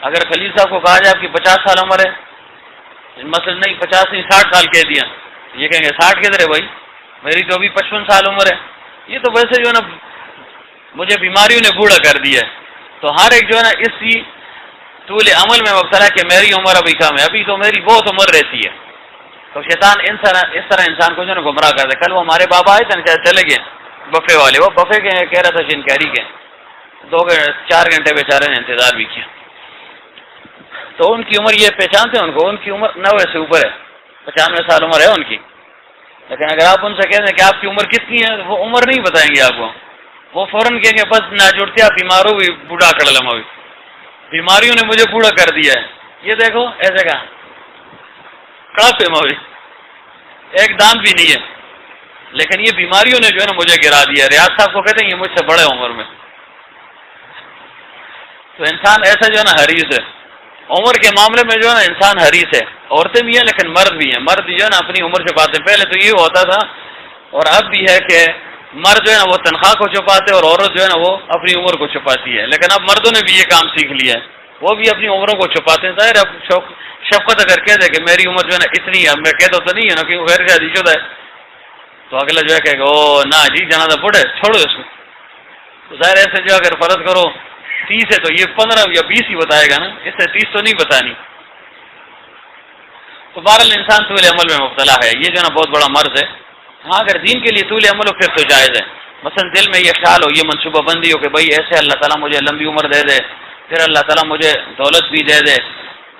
[SPEAKER 1] اگر خلیل صاحب کو کہا جائے آپ کی 50 سال عمر ہے، مثلا نہیں 50 نہیں 60 سال کہہ دیا، یہ کہیں گے 60 کدھر ہے بھائی، میری تو ابھی 55 سال عمر ہے. یہ تو ویسے جو ہے نا مجھے بیماریوں نے بوڑھا کر دیا ہے. تو ہر ایک جو ہے نا اسی طول عمل میں مبتلا کہ میری عمر ابھی کم ہے، ابھی تو میری بہت عمر رہتی ہے. تو شیطان اس طرح انسان کو جو ہے نا گمراہ کر دے. کل وہ ہمارے بابا آئے تھے، چلے گئے بفے والے، وہ بفے کے کہہ رہا تھا شنکاری کے 4 گھنٹے بیچارے نے انتظار بھی کیا. تو ان کی عمر یہ پہچانتے ہیں ان کو، ان کی عمر 90 سے اوپر ہے، 95 سال عمر ہے ان کی. لیکن اگر آپ ان سے کہتے ہیں کہ آپ کی عمر کتنی ہے، وہ عمر نہیں بتائیں گے آپ کو. وہ فوراً کہیں گے بس نہ جڑتے آپ بیمار ہو گئی، بوڑھا کر لما ہوئی، بیماریوں نے مجھے بوڑھا کر دیا ہے. یہ دیکھو ایسے کہا کافی موی ایک دانت بھی نہیں ہے، لیکن یہ بیماریوں نے جو ہے نا مجھے گرا دیا. ریاض صاحب کو کہتے ہیں یہ مجھ سے بڑے عمر میں. تو انسان ایسا جو ہے نا حریص ہے عمر کے معاملے میں، جو ہے نا انسان حریص ہے. عورتیں بھی ہیں لیکن مرد بھی ہیں. مرد جو ہے نا اپنی عمر چھپاتے ہیں. پہلے تو یہ ہوتا تھا اور اب بھی ہے کہ مرد جو ہے نا وہ تنخواہ کو چھپاتے اور عورت جو ہے نا وہ اپنی عمر کو چھپاتی ہے. لیکن اب مردوں نے بھی یہ کام سیکھ لیا ہے، وہ بھی اپنی عمروں کو چھپاتے ہیں. ظاہر اب شفقت اگر کہہ دے کہ میری عمر جو ہے نا اتنی ہے، میں کہہ دو تو نہیں ہے نا کہ غیر شادی شدہ ہے، تو اگلا جو ہے کہ او نہ جی جنازہ پڑے چھوڑو اس کو. تو ظاہر ایسے جو اگر فرض کرو 30 ہے تو یہ 15 یا 20 ہی بتائے گا نا، اس سے 30 تو نہیں بتانی. تو بہرحال انسان طول عمل میں مبتلا ہے، یہ جو ہے نا بہت بڑا مرض ہے. ہاں اگر دین کے لیے طول عمل ہو پھر تو جائز ہے. مثلا دل میں یہ خیال ہو، یہ منصوبہ بندی ہو کہ بھائی ایسے اللہ تعالیٰ مجھے لمبی عمر دے دے، پھر اللہ تعالیٰ مجھے دولت بھی دے دے،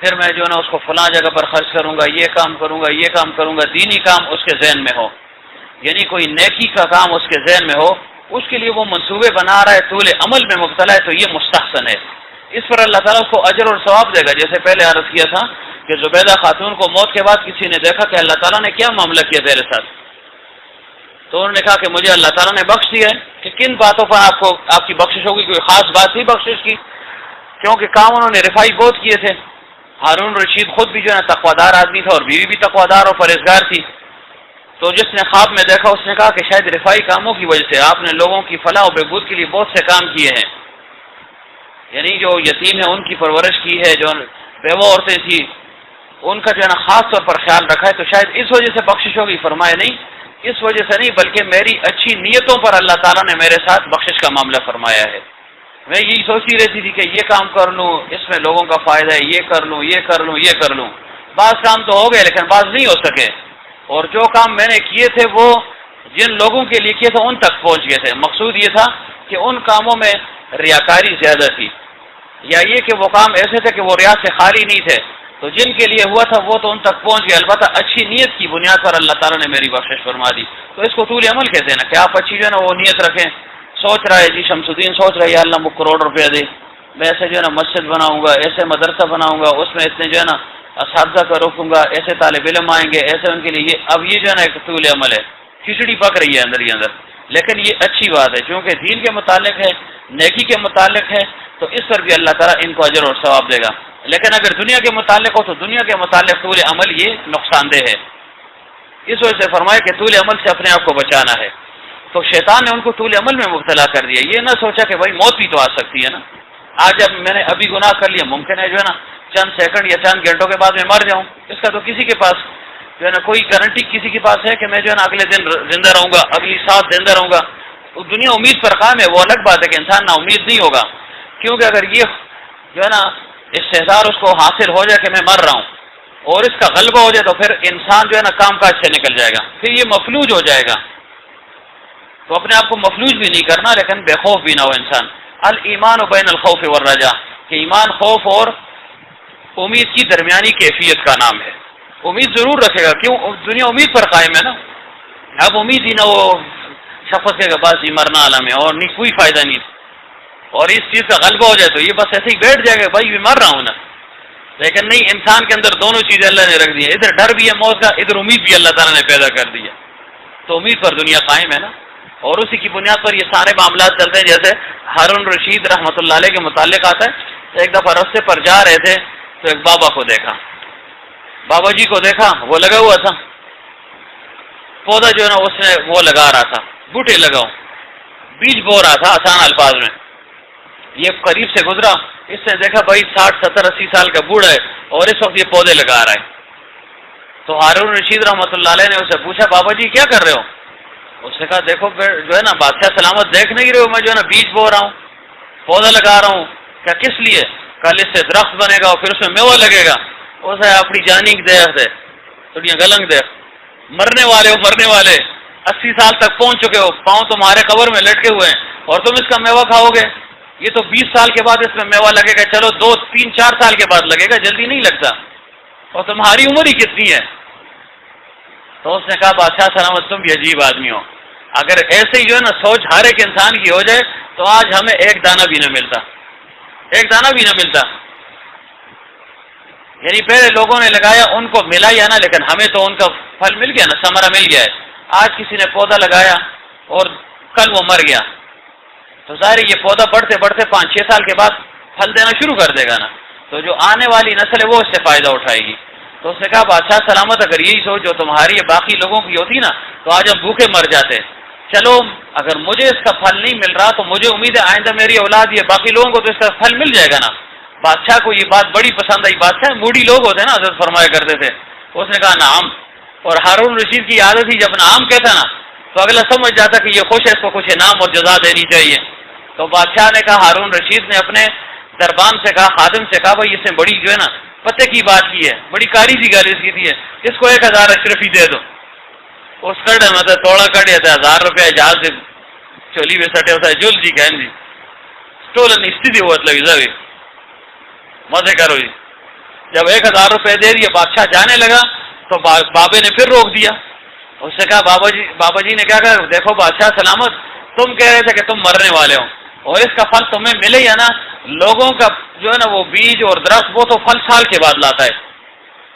[SPEAKER 1] پھر میں جو ہے نا اس کو فلاں جگہ پر خرچ کروں گا، یہ کام کروں گا، یہ کام کروں گا. دینی کام اس کے ذہن میں ہو، یعنی کوئی نیکی کا کام اس کے ذہن میں ہو، اس کے لیے وہ منصوبے بنا رہا ہے، طول عمل میں مبتلا ہے، تو یہ مستحسن ہے. اس پر اللہ تعالیٰ اس کو اجر اور ثواب دے گا. جیسے پہلے عرض کیا تھا کہ زبیدہ خاتون کو موت کے بعد کسی نے دیکھا کہ اللہ تعالیٰ نے کیا معاملہ کیا تیرے ساتھ، تو انہوں نے کہا کہ مجھے اللہ تعالیٰ نے بخش دیا ہے. کہ کن باتوں پر آپ کی بخشش ہوگی؟ کوئی خاص بات تھی بخشش کی؟ کیونکہ کام انہوں نے رفائی بہت کیے تھے. ہارون رشید خود بھی جو ہے نا تقوادار آدمی تھا اور بیوی بھی تقوادار اور پرہیزگار تھی. تو جس نے خواب میں دیکھا اس نے کہا کہ شاید رفائی کاموں کی وجہ سے آپ نے لوگوں کی فلاح و بہبود کے لیے بہت سے کام کیے ہیں، یعنی جو یتیم ہے ان کی پرورش کی ہے، جو بیوہ عورتیں تھیں ان کا جو ہے نا خاص طور پر خیال رکھا ہے، تو شاید اس وجہ سے بخشش ہوگی۔ فرمایا نہیں، اس وجہ سے نہیں، بلکہ میری اچھی نیتوں پر اللہ تعالیٰ نے میرے ساتھ بخشش کا معاملہ فرمایا ہے۔ میں یہی سوچتی رہتی تھی کہ یہ کام کر لوں، اس میں لوگوں کا فائدہ ہے، یہ کر لوں، یہ کر لوں، یہ کر لوں۔ بعض کام تو ہو گئے لیکن بعض نہیں ہو سکے، اور جو کام میں نے کیے تھے وہ جن لوگوں کے لیے کیے تھے ان تک پہنچ گئے تھے۔ مقصود یہ تھا کہ ان کاموں میں ریاکاری زیادہ تھی، یا یہ کہ وہ کام ایسے تھے کہ وہ ریا سے خالی نہیں تھے، تو جن کے لیے ہوا تھا وہ تو ان تک پہنچ گئے، البتہ اچھی نیت کی بنیاد پر اللہ تعالیٰ نے میری بخشش فرما دی۔ تو اس کو طول عمل کہتے ہیں نا، کہ آپ اچھی جو ہے نا وہ نیت رکھیں۔ سوچ رہا ہے جی شمس الدین سوچ رہا ہے یا اللہ مجھ کروڑ روپیہ دے، میں ایسے جو ہے نا مسجد بناؤں گا، ایسے مدرسہ بناؤں گا، اس میں اتنے جو ہے نا اساتذہ کا رکھوں گا، ایسے طالب علم آئیں گے، ایسے ان کے لیے یہ اب یہ جو ہے نا ایک طول عمل ہے، کھچڑی پک رہی ہے اندر ہی اندر، لیکن یہ اچھی بات ہے چونکہ دین کے متعلق ہے، نیکی کے متعلق ہے، تو اس پر بھی اللہ تعالیٰ ان کو اجر اور ثواب دے گا۔ لیکن اگر دنیا کے متعلق ہو تو دنیا کے متعلق طول عمل یہ نقصان دہ ہے، اس وجہ سے فرمایا کہ طول عمل سے اپنے آپ کو بچانا ہے۔ تو شیطان نے ان کو طول عمل میں مبتلا کر دیا، یہ نہ سوچا کہ بھائی موت بھی تو آ سکتی ہے نا، آج جب میں نے ابھی گناہ کر لیا ممکن ہے جو ہے نا چند سیکنڈ یا چند گھنٹوں کے بعد میں مر جاؤں، اس کا تو کسی کے پاس جو ہے نا کوئی گارنٹی کسی کے پاس ہے کہ میں جو ہے نا اگلے دن زندہ رہوں گا، اگلی ساتھ زندہ رہوں گا۔ دنیا امید پر قائم ہے، وہ الگ بات ہے کہ انسان نا امید نہیں ہوگا، کیونکہ اگر یہ جو ہے نا استحضار اس کو حاصل ہو جائے کہ میں مر رہا ہوں اور اس کا غلبہ ہو جائے تو پھر انسان جو ہے نا کام کاج سے نکل جائے گا، پھر یہ مفلوج ہو جائے گا۔ تو اپنے آپ کو مفلوج بھی نہیں کرنا لیکن بے خوف بھی نہ ہو انسان۔ الایمان بین الخوف والرجا، کہ ایمان خوف اور امید کی درمیانی کیفیت کا نام ہے۔ امید ضرور رکھے گا، کیوں؟ دنیا امید پر قائم ہے نا، اب امید ہی نہ وہ شخص کے بعد ہی مرنا عالم ہے اور نہیں کوئی فائدہ نہیں، اور اس چیز کا غلبہ ہو جائے تو یہ بس ایسے ہی بیٹھ جائے گا بھائی میں مر رہا ہوں نا، لیکن نہیں، انسان کے اندر دونوں چیزیں اللہ نے رکھ دی ہیں، ادھر ڈر بھی ہے موت کا، ادھر امید بھی اللہ تعالیٰ نے پیدا کر دی ہے، تو امید پر دنیا قائم ہے نا، اور اسی کی بنیاد پر یہ سارے معاملات چلتے ہیں۔ جیسے ہارون رشید رحمۃ اللہ علیہ کے متعلق آتا ہے، ایک دفعہ رستے پر جا رہے تھے تو ایک بابا کو دیکھا، بابا جی کو دیکھا وہ لگا ہوا تھا پودا جو ہے نا اس نے وہ لگا رہا تھا، بوٹے لگاؤ، بیج بو رہا تھا آسان الفاظ میں۔ یہ قریب سے گزرا، اس نے دیکھا بھائی 60 70 80 سال کا بوڑھا ہے اور اس وقت یہ پودے لگا رہا ہے، تو ہارون رشید رحمۃ اللہ علیہ نے اسے پوچھا بابا جی کیا کر رہے ہو؟ اس نے کہا دیکھو جو ہے نا بادشاہ سلامت دیکھ نہیں رہے ہو، میں جو ہے نا بیج بو رہا ہوں، پودا لگا رہا ہوں، کیا کس لیے؟ کل اس سے درخت بنے گا اور پھر اس میں میوہ لگے گا۔ اسے اپنی جانی دیکھ دے تھوڑی گلنگ دیکھ، مرنے والے ہو، مرنے والے 80 سال تک پہنچ چکے ہو، پاؤں تمہارے قبر میں لٹکے ہوئے ہیں اور تم اس کا میوہ کھاؤ گے؟ یہ تو 20 سال کے بعد اس میں میوہ لگے گا، چلو 2 3 4 سال کے بعد لگے گا، جلدی نہیں لگتا، اور تمہاری عمر ہی کتنی ہے؟ تو اس نے کہا بادشاہ سلامت تم بھی عجیب آدمی ہو، اگر ایسے ہی جو ہے نا سوچ ہر ایک انسان کی ہو جائے تو آج ہمیں ایک دانہ بھی نہ ملتا، ایک دانہ بھی نہ ملتا۔ یعنی پہلے لوگوں نے لگایا ان کو ملا یا نہ، لیکن ہمیں تو ان کا پھل مل گیا نا، ثمرہ مل گیا ہے۔ آج کسی نے پودا لگایا اور کل وہ مر گیا تو ظاہر یہ پودا بڑھتے بڑھتے 5 6 سال کے بعد پھل دینا شروع کر دے گا نا، تو جو آنے والی نسل ہے وہ اس سے فائدہ اٹھائے گی۔ تو اس نے کہا بادشاہ سلامت اگر یہی سوچ جو تمہاری باقی لوگوں کی ہوتی نا تو آج ہم بھوکے مر جاتے، چلو اگر مجھے اس کا پھل نہیں مل رہا تو مجھے امید ہے آئندہ میری اولاد یا باقی لوگوں کو تو اس کا پھل مل جائے گا نا۔ بادشاہ کو یہ بات بڑی پسند آئی، بادشاہ موڈی لوگ ہوتے ہیں نا، حضرت فرمایا کرتے تھے، اس نے کہا نعم، اور ہارون رشید کی عادت تھی جب نعم کہتا نا تو اگلا سمجھ جاتا کہ یہ خوش ہے، اس کو کچھ انعام اور جزا دینی چاہیے۔ تو بادشاہ نے کہا، ہارون رشید نے اپنے دربان سے کہا، خادم سے کہا بھائی اس نے بڑی جو ہے نا پتے کی بات کی ہے، بڑی کاری سی گالیز کی تھی ہے، اس کو 1000 اشرفی دے دو۔ اس کٹ مطلب توڑا کٹ جاتا ہے 1000 روپیہ جہاز سے چولی میں سٹے ہوتا ہے جل جی کہن جی اسٹولن استھتی ہوا مطلب مزے کرو جی۔ جب 1000 روپے دے دیے بادشاہ جانے لگا تو بابے نے پھر روک دیا، اس نے کہا بابا جی نے کیا کہا، دیکھو بادشاہ سلامت تم کہہ رہے تھے کہ تم مرنے والے ہو اور اس کا پھل تمہیں ملے یا نا، لوگوں کا جو ہے نا وہ بیج اور درخت وہ تو پھل سال کے بعد لاتا ہے،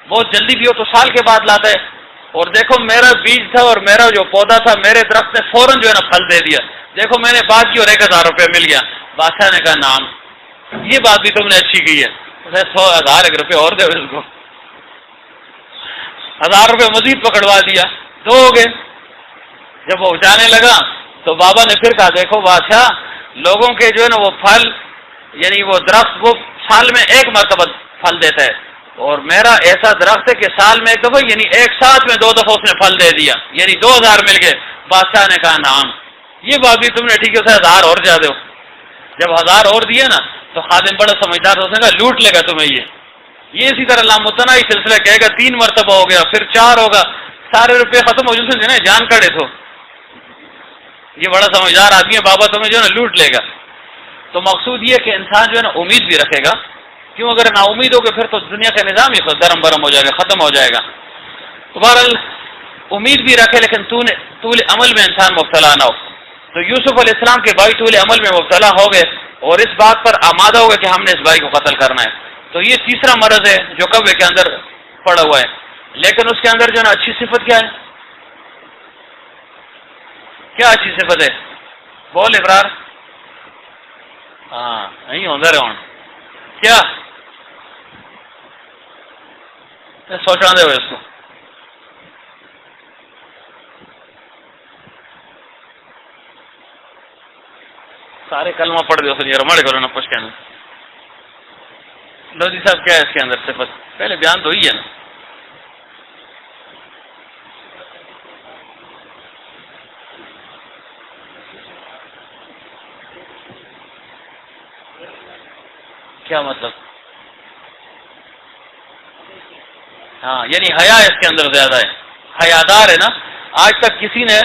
[SPEAKER 1] بہت جلدی بھی ہو تو سال کے بعد لاتا ہے، اور دیکھو میرا بیج تھا اور میرا جو پودا تھا میرے درخت نے فوراً جو ہے نا پھل دے دیا، دیکھو میں نے بات کی اور 1000 روپے مل گیا۔ بادشاہ نے کہا نام، یہ بات بھی تم نے اچھی کی ہے، 100,000 روپے اور دے اس کو، 1000 روپے مزید پکڑوا دیا۔ دو ہو گئے. جب وہ جانے لگا تو بابا نے پھر کہا دیکھو بادشاہ، لوگوں کے جو ہے نا وہ پھل، یعنی وہ درخت وہ سال میں ایک مرتبہ پھل دیتا ہے، اور میرا ایسا درخت ہے کہ سال میں ایک دفعہ، یعنی ایک ساتھ میں 2 دفعہ اس نے پھل دے دیا، یعنی 2000 مل گئے. بادشاہ نے کہا نعم، یہ بات بھی تم نے ٹھیک ہے، اسے 1000 اور زیادہ ہو. جب 1000 اور دیے نا تو خادم بڑا سمجھدار، اس نے کہا لوٹ لے گا تمہیں یہ اسی طرح لامتناہی سلسلہ کہے گا 3 مرتبہ ہو گیا، پھر 4 ہوگا، سارے روپے ختم ہو جائیں نا، جان کڑے تو یہ بڑا سمجھدار آدمی ہے، بابا تمہیں جو ہے نا لوٹ لے گا. تو مقصود یہ کہ انسان جو ہے نا امید بھی رکھے گا، کیوں اگر نا امید ہو کہ پھر تو دنیا کا نظام ہی درم برم ہو جائے گا، ختم ہو جائے گا. تو بہرحال امید بھی رکھے لیکن طول عمل میں انسان مبتلا نہ ہو. تو یوسف علیہ السلام کے بھائی طول عمل میں مبتلا ہو گئے اور اس بات پر آمادہ ہو گئے کہ ہم نے اس بھائی کو قتل کرنا ہے. تو یہ تیسرا مرض ہے جو کوے کے اندر پڑا ہوا ہے. لیکن اس کے اندر جو ہے نا اچھی صفت کیا ہے؟ کیا اچھی صفت ہے؟ بول ابرار. ہاں نہیں ہوتا رہے ہوں کیا سوچا دے ہوئے اس کو. سارے کلمہ پڑھ دو پھر رمڑ کرو نا پوچھ کے لودھی صاحب کیا ہے اس کے اندر صفت؟ پہلے بیان تو ہی ہے نا. کیا مطلب؟ ہاں یعنی حیا اس کے اندر زیادہ ہے، حیادار ہے نا. آج تک کسی نے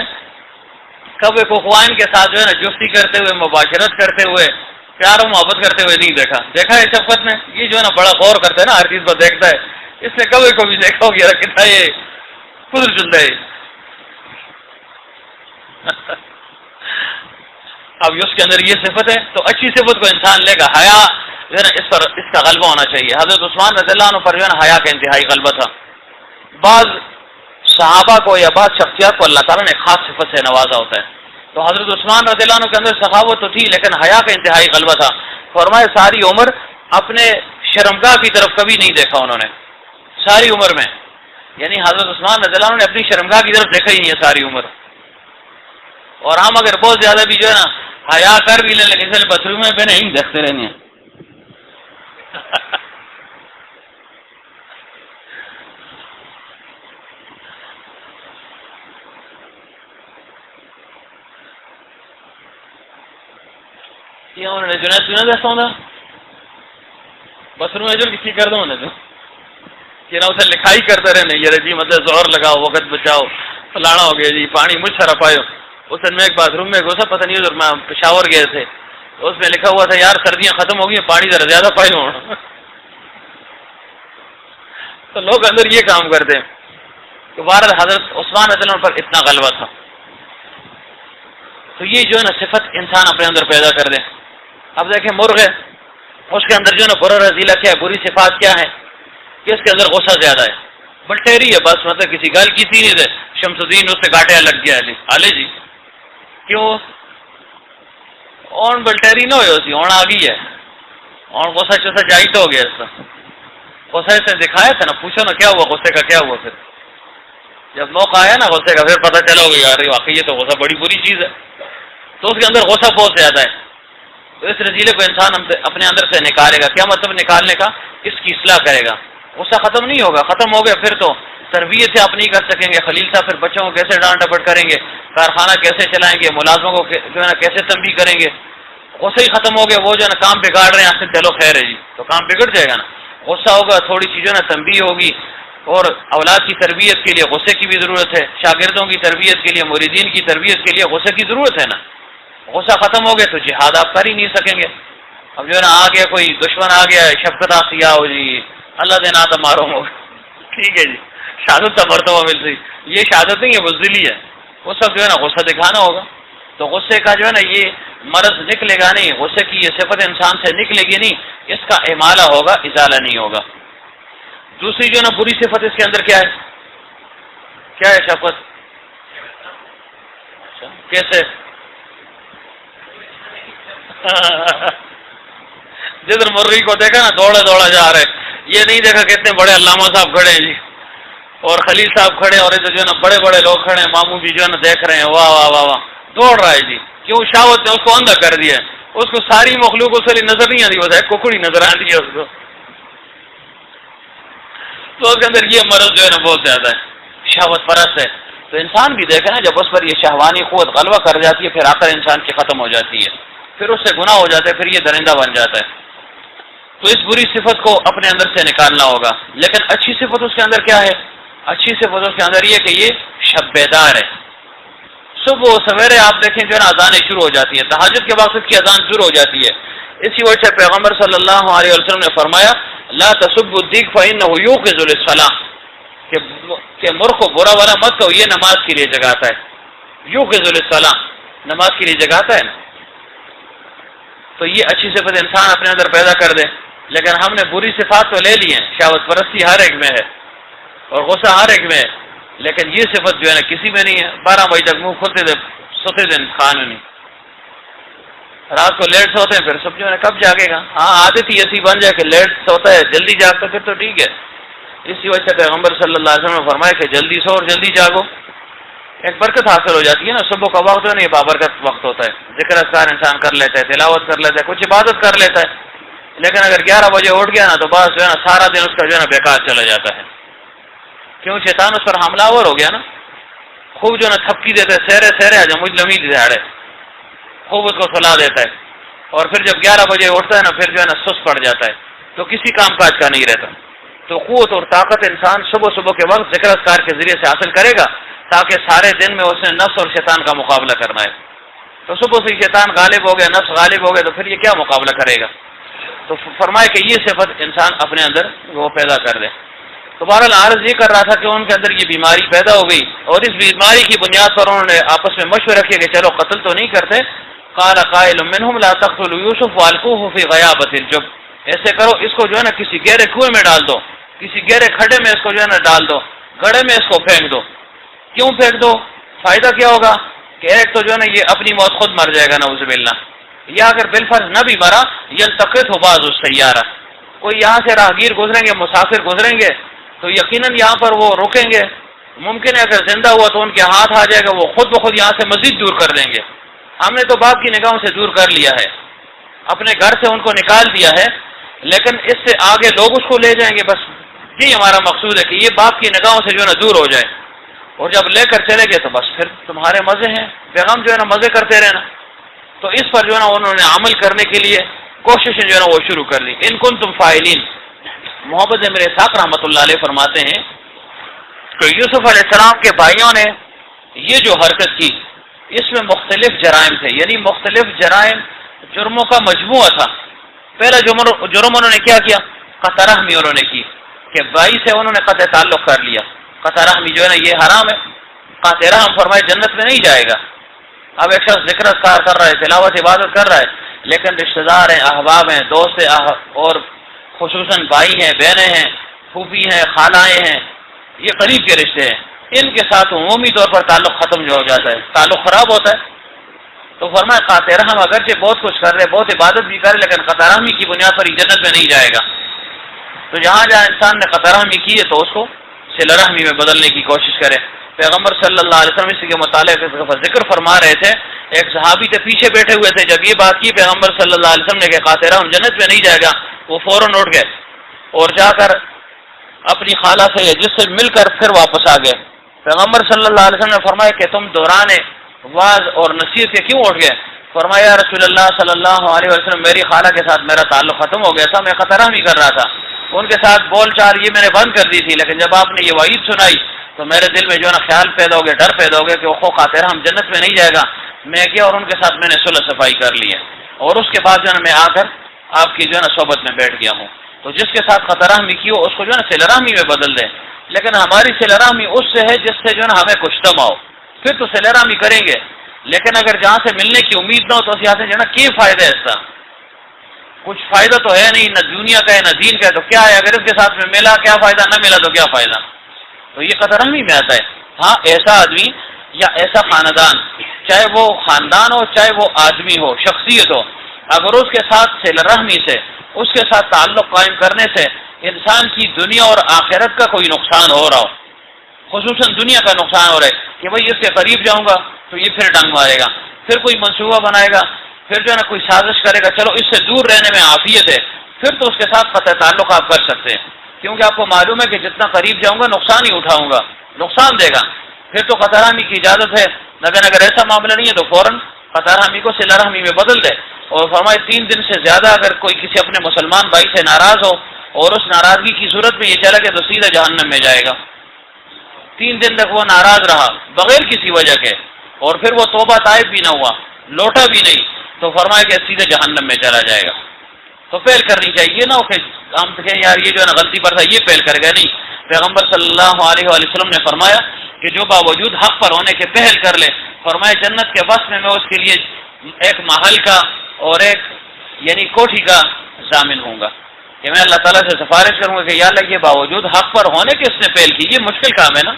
[SPEAKER 1] کوے کو خوائن کے ساتھ جو ہے نا جفتی کرتے ہوئے، مباشرت کرتے ہوئے، پیار و محبت کرتے ہوئے نہیں دیکھا. دیکھا ہے شفقت نے؟ یہ جو ہے نا بڑا غور کرتا ہے نا، ہر چیز پر دیکھتا ہے. اس نے کوے کو بھی دیکھا ہوگا کتنا یہ خود چند ہے. اب اس کے اندر یہ صفت ہے تو اچھی صفت کو انسان لے گا. حیا جو ہے نا اس کا غلبہ ہونا چاہیے. حضرت عثمان رضی اللہ عنہ پر جو ہے نا حیا کا انتہائی غلبہ تھا. بعض صحابہ کو یا بعض شخصیات کو اللہ تعالیٰ نے خاص صفت سے نوازا ہوتا ہے. تو حضرت عثمان رضی اللہ عنہ کے اندر سخاوت تو تھی لیکن حیا کا انتہائی غلبہ تھا. فرمائے ساری عمر اپنے شرمگاہ کی طرف کبھی نہیں دیکھا انہوں نے ساری عمر میں. یعنی حضرت عثمان رضی اللہ عنہ نے اپنی شرمگاہ کی طرف دیکھا ہی نہیں ہے ساری عمر. اور ہم اگر بہت زیادہ بھی جو ہے نا حیا کر بھی لیں لیکن اس باتھ روم میں پہ نہیں دیکھتے رہنے ہیں. یہ انہوں نے جنید سنا ایسا ہونا بس روم جو کسی کر دو انہیں تو کہ نہ اسے لکھائی کرتے رہنے یہ جی مطلب زہر لگاؤ وقت بچاؤ فلانا ہو گیا جی پانی مجھ سرا پائے. اس دن میں ایک باتھ روم میں گھسا پتہ نہیں ادھر میں پشاور گئے تھے تو اس میں لکھا ہوا تھا یار سردیاں ختم ہو گئی ہیں پانی ذرا زیادہ پائے ہوں. تو لوگ اندر یہ کام کرتے ہیں. تو بہرحال حضرت عثمان رضی اللہ عنہ پر اتنا غلبہ تھا. تو یہ جو ہے نا صفت انسان اپنے اندر پیدا کر دے. اب دیکھیں مرغ ہے اس کے اندر جو ہے نا برا رضیلہ کیا ہے، بری صفات کیا ہے کہ اس کے اندر غصہ زیادہ ہے. بلٹیری ہے بس مطلب کسی گل کی تھی نہیں تھے شمس الدین اس سے کاٹیا لگ گیا آلے جی کیوں اون بلٹیری نہ ہوئی ہوں آ گئی ہے اور غصہ چوسا جائی تو ہو گیا اس کا غصہ سے دکھایا تھا نا پوچھو نا کیا ہوا غصے کا کیا ہوا. پھر جب موقع آیا نا غصے کا پھر پتہ چلا ہوگا یار واقعی یہ تو غصہ بڑی بری چیز ہے. تو اس کے اندر غصہ بہت زیادہ ہے. تو اس رضیلے کو انسان اپنے اندر سے نکالے گا. کیا مطلب نکالنے کا؟ اس کی اصلاح کرے گا. غصہ ختم نہیں ہوگا، ختم ہو گیا پھر تو تربیت سے آپ نہیں کر سکیں گے. خلیل صاحب پھر بچوں کو کیسے ڈانٹ ڈپٹ کریں گے، کارخانہ کیسے چلائیں گے، ملازموں کو جو ہے نا کیسے تنبیہ کریں گے. غصہ ہی ختم ہو گیا وہ جو ہے نا کام بگاڑ رہے ہیں آپ سے چلو خیر ہے جی تو کام بگڑ جائے گا نا. غصہ ہوگا تھوڑی سی جو ہے نا تنبیہ ہوگی. اور اولاد کی تربیت کے لیے غصے کی بھی ضرورت ہے، شاگردوں کی تربیت کے لیے، مریدین کی تربیت کے لیے غصے کی ضرورت ہے نا. غصہ ختم ہو گیا تو جہاد آپ کر ہی نہیں سکیں گے. اب جو ہے نا آ گیا کوئی دشمن آ گیا شفقت آسیا ہو جی اللہ دینا تو مارو ہو ٹھیک ہے جی شہادت کا مرتبہ مل رہی. یہ شہادت نہیں ہے بزدلی ہے. وہ سب جو ہے نا غصہ دکھانا ہوگا. تو غصے کا جو ہے نا یہ مرض نکلے گا نہیں، غصے کی یہ صفت انسان سے نکلے گی نہیں، اس کا احمالہ ہوگا ازالہ نہیں ہوگا. دوسری جو ہے نا بری صفت اس کے اندر کیا ہے؟ کیا ہے شفقت؟ کیسے؟ جدھر مرغی کو دیکھا نا دوڑا دوڑا جا رہے، یہ نہیں دیکھا کتنے بڑے علامہ صاحب کھڑے ہیں جی اور خلیل صاحب کھڑے اور ادھر جو ہے نا بڑے بڑے لوگ کھڑے ہیں، ماموں بھی جو ہے نا دیکھ رہے ہیں، واہ واہ واہ واہ، دوڑ رہا ہے جی، کیوں؟ شہوت نے اس کو اندھا کر دیا ہے، اس کو ساری مخلوق اس لیے نظر نہیں آتی، وہ ہے ککڑی نظر آتی ہے اس کو، تو اس کے اندر یہ مرض جو ہے نا بہت زیادہ ہے، شہوت پرست ہے۔ تو انسان بھی دیکھے نا، جب اس پر یہ شہوانی قوت غلبہ کر جاتی ہے، پھر آخر انسان کی ختم ہو جاتی ہے، پھر اس سے گناہ ہو جاتا ہے، پھر یہ درندہ بن جاتا ہے۔ تو اس بری صفت کو اپنے اندر سے نکالنا ہوگا۔ لیکن اچھی صفت اس کے اندر کیا ہے؟ اچھی صفت اس کے اندر یہ کہ یہ شب بیدار ہے۔ صبح و سویرے آپ دیکھیں جو ہے نا اذانیں شروع ہو جاتی ہیں، تہجد کے وقت کی اذان شروع ہو جاتی ہے۔ اسی وجہ سے پیغمبر صلی اللہ علیہ وسلم نے فرمایا لا تسبوا الدیک فإنه یوقظ للصلاۃ، کہ مرغ کو برا والا مت کہو، یہ نماز کے لیے جگاتا ہے، یوقظ للصلاۃ، نماز کے لیے جگاتا ہے نا۔ تو یہ اچھی صفت انسان اپنے اندر پیدا کر دے۔ لیکن ہم نے بری صفات تو لے لی ہیں، شہوت پرستی ہر ایک میں ہے اور غصہ ہر ایک میں ہے، لیکن یہ صفت جو ہے نا کسی میں نہیں ہے۔ 12 بجے تک منہ کھلتے تھے، سوتے دن کھانا نہیں، رات کو لیٹ سوتے ہیں، پھر سب جو ہے کب جاگے گا؟ ہاں عادت ہی ایسی بن جائے کہ لیٹ سوتا ہے جلدی جاگتا، پھر تو ٹھیک ہے۔ اسی وجہ سے پیغمبر صلی اللہ علیہ وسلم نے فرمایا کہ جلدی سو اور جلدی جاگو، ایک برکت حاصل ہو جاتی ہے نا۔ صبح کا وقت ہے نا، یہ بابرکت وقت ہوتا ہے، ذکر اذکار انسان کر لیتا ہے، تلاوت کر لیتا ہے، کچھ عبادت کر لیتا ہے۔ لیکن اگر 11 بجے اٹھ گیا نا تو بس جو ہے نا سارا دن اس کا جو ہے نا بیکار چلا جاتا ہے، کیوں؟ شیطان اس پر حملہ آور ہو گیا نا، خوب جو ہے نا تھپکی دیتا ہے، سہرے سہرے آ جا مجھ لمی دہاڑے، خوب اس کو سلا دیتا ہے، اور پھر جب 11 بجے اٹھتا ہے نا پھر جو ہے نا سست پڑ جاتا ہے، تو کسی کام کاج کا نہیں رہتا۔ تو قوت اور طاقت انسان صبح صبح کے وقت ذکر اذکار کے ذریعے سے حاصل کرے گا، تاکہ سارے دن میں اس نے نفس اور شیطان کا مقابلہ کرنا ہے۔ تو صبح سے شیطان غالب ہو گیا، نفس غالب ہو گیا، تو پھر یہ کیا مقابلہ کرے گا؟ تو فرمائے کہ یہ صفت انسان اپنے اندر وہ پیدا کر دے۔ تو بہرحال عرض یہ کر رہا تھا کہ ان کے اندر یہ بیماری پیدا ہو گئی، اور اس بیماری کی بنیاد پر انہوں نے آپس میں مشورہ کیا کہ چلو قتل تو نہیں کرتے۔ قال قائل منهم لا تقتلوا یوسف والقوه في غیابۃ الجب، ایسے کرو اس کو جو ہے نا کسی گہرے کنویں میں ڈال دو، کسی گہرے کھڈے میں اس کو جو ہے نا ڈال دو، گڑھے میں اس کو پھینک دو۔ کیوں پھینک دو؟ فائدہ کیا ہوگا کہ ایک تو جو ہے نا یہ اپنی موت خود مر جائے گا نعوذ باللہ، یا اگر بالفرض نہ بھی مرا یلتقطہ بعض السیارہ، کوئی یہاں سے راہگیر گزریں گے، مسافر گزریں گے تو یقیناً یہاں پر وہ رکیں گے، ممکن ہے اگر زندہ ہوا تو ان کے ہاتھ آ جائے گا، وہ خود بخود یہاں سے مزید دور کر دیں گے۔ ہم نے تو باپ کی نگاہوں سے دور کر لیا ہے، اپنے گھر سے ان کو نکال دیا ہے، لیکن اس سے آگے لوگ اس کو لے جائیں گے، بس یہی ہمارا مقصود ہے کہ یہ باپ کی نگاہوں سے جو ہے نا دور ہو جائے، اور جب لے کر چلے گئے تو بس پھر تمہارے مزے ہیں، پیغام جو ہے نا مزے کرتے رہنا۔ تو اس پر جو ہے نا انہوں نے عمل کرنے کے لیے کوششیں جو ہے نا وہ شروع کر لی۔ ان کنتم فاعلین، محمد امیر اسحاق رحمۃ اللہ علیہ فرماتے ہیں کہ یوسف علیہ السلام کے بھائیوں نے یہ جو حرکت کی اس میں مختلف جرائم تھے، یعنی مختلف جرائم جرموں کا مجموعہ تھا۔ پہلا جرم انہوں نے کیا کیا؟ قطع رحمی انہوں نے کی، کہ بھائی سے انہوں نے قطع تعلق کر لیا۔ قطع رحمی جو ہے نا یہ حرام ہے، قاطع رحم فرمائے جنت میں نہیں جائے گا۔ اب ایک شخص ذکر اذکار کر رہا ہے، تلاوت عبادت کر رہا ہے، لیکن رشتہ دار ہیں، احباب ہیں، دوست ہیں، اور خصوصاً بھائی ہیں، بہنیں ہیں، پھوپھی ہیں، خالائیں ہیں، یہ قریب کے رشتے ہیں، ان کے ساتھ عمومی طور پر تعلق ختم جو ہو جاتا ہے، تعلق خراب ہوتا ہے۔ تو فرمایا قاطع رحم اگرچہ بہت کچھ کر رہے، بہت عبادت بھی کرے، لیکن قطع رحمی کی بنیاد پر ہی جنت میں نہیں جائے گا۔ تو جہاں جہاں انسان نے قطع رحمی کی ہے تو اس کو صلہ رحمی میں بدلنے کی کوشش کرے۔ پیغمبر صلی اللہ علیہ وسلم اسی کے متعلق ذکر فرما رہے تھے، ایک صحابی تھے پیچھے بیٹھے ہوئے تھے، جب یہ بات کی پیغمبر صلی اللہ علیہ وسلم نے کہ قاطع رحم جنت میں نہیں جائے گا، وہ فوراً اٹھ گئے اور جا کر اپنی خالہ سے جس سے مل کر پھر واپس آ گئے۔ پیغمبر صلی اللہ علیہ وسلم نے فرمایا کہ تم دوران واز اور نصیحت کے کیوں اٹھ گئے؟ فرمایا یا رسول اللہ صلی اللہ علیہ وسلم، میری خالہ کے ساتھ میرا تعلق ختم ہو گیا تھا، میں قطع رحمی کر رہا تھا، ان کے ساتھ بول چال یہ میں نے بند کر دی تھی، لیکن جب آپ نے یہ وعید سنائی تو میرے دل میں جو ہے نا خیال پیدا ہو گیا، ڈر پیدا ہو گیا کہ وہ قاطع رحم جنت میں نہیں جائے گا۔ میں گیا اور ان کے ساتھ میں نے صلح صفائی کر لی ہے، اور اس کے بعد جو ہے نا میں آ کر آپ کی جو ہے نا صحبت میں بیٹھ گیا ہوں۔ تو جس کے ساتھ قطع رحمی کی ہو اس کو جو ہے نا صلہ رحمی میں بدل دیں، لیکن ہماری صلہ رحمی اس سے ہے جس سے جو ہے نا ہمیں کچھ دم آؤ، پھر تو صلہ رحمی کریں گے، لیکن اگر جہاں سے ملنے کی امید نہ ہو تو یہاں سے جو ہے نا کیا فائدہ ہے؟ اس کا کچھ فائدہ تو ہے نہیں، نہ دنیا کا ہے نہ دین کا ہے، تو کیا ہے؟ اگر اس کے ساتھ میں ملا کیا فائدہ، نہ ملا تو کیا فائدہ؟ تو یہ قطع رحمی میں آتا ہے۔ ہاں ایسا آدمی یا ایسا خاندان، چاہے وہ خاندان ہو چاہے وہ آدمی ہو، شخصیت ہو، اگر اس کے ساتھ صلہ رحمی سے، اس کے ساتھ تعلق قائم کرنے سے انسان کی دنیا اور آخرت کا کوئی نقصان ہو رہا ہو، خصوصاً دنیا کا نقصان ہو رہا ہے کہ بھائی اس کے قریب جاؤں گا تو یہ پھر ڈنگ مارے گا، پھر کوئی منصوبہ بنائے گا، پھر جو ہے نا کوئی سازش کرے گا، چلو اس سے دور رہنے میں عافیت ہے، پھر تو اس کے ساتھ قطع تعلق آپ کر سکتے ہیں، کیونکہ آپ کو معلوم ہے کہ جتنا قریب جاؤں گا نقصان ہی اٹھاؤں گا، نقصان دے گا، پھر تو قطع رحمی کی اجازت ہے، لیکن اگر ایسا معاملہ نہیں ہے تو فوراً قطع رحمی کو صلہ رحمی میں بدل دے۔ اور فرمائے 3 دن سے زیادہ اگر کوئی کسی اپنے مسلمان بھائی سے ناراض ہو اور اس ناراضگی کی صورت میں یہ چلا گیا تو سیدھا جہنم میں جائے گا۔ 3 دن تک وہ ناراض رہا بغیر کسی وجہ کے اور پھر وہ توبہ طائب بھی نہ ہوا، لوٹا بھی نہیں، تو فرمایا کہ سیدھے جہنم میں چلا جائے گا۔ تو پہل کرنی چاہیے، یہ نہ ہو کہ ہم کہیں یار یہ جو ہے نا غلطی پر تھا یہ پہل کر گیا، نہیں، پیغمبر صلی اللہ علیہ وآلہ وسلم نے فرمایا کہ جو باوجود حق پر ہونے کے پہل کر لے، فرمایا جنت کے وصف میں اس کے لیے ایک محل کا اور ایک یعنی کوٹھی کا ضامن ہوں گا، کہ میں اللہ تعالیٰ سے سفارش کروں گا کہ یا اللہ یہ باوجود حق پر ہونے کے اس نے پہل کی، یہ مشکل کام ہے نا،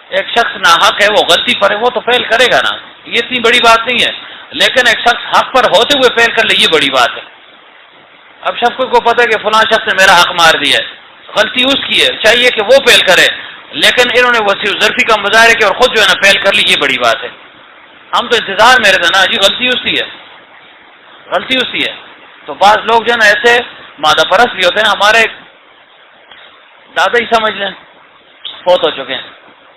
[SPEAKER 1] ایک شخص ناحق ہے وہ غلطی پر ہے وہ تو پہل کرے گا نا، یہ اتنی بڑی بات نہیں ہے، لیکن ایک شخص حق پر ہوتے ہوئے پہل کر لے یہ بڑی بات ہے۔ اب سب کو پتہ ہے کہ فلاں شخص نے میرا حق مار دیا ہے، غلطی اس کی ہے، چاہیے کہ وہ پہل کرے، لیکن انہوں نے وسیع ظرفی کا مظاہرہ کیا اور خود جو ہے نا پہل کر لی، یہ بڑی بات ہے۔ ہم تو انتظار میں رہتے نا جی غلطی اس کی ہے، غلطی اس کی ہے۔ تو بعض لوگ جو ہے نا ایسے مادہ پرست بھی ہوتے ہیں، ہمارے دادا ہی سمجھ لیں فوت ہو چکے ہیں،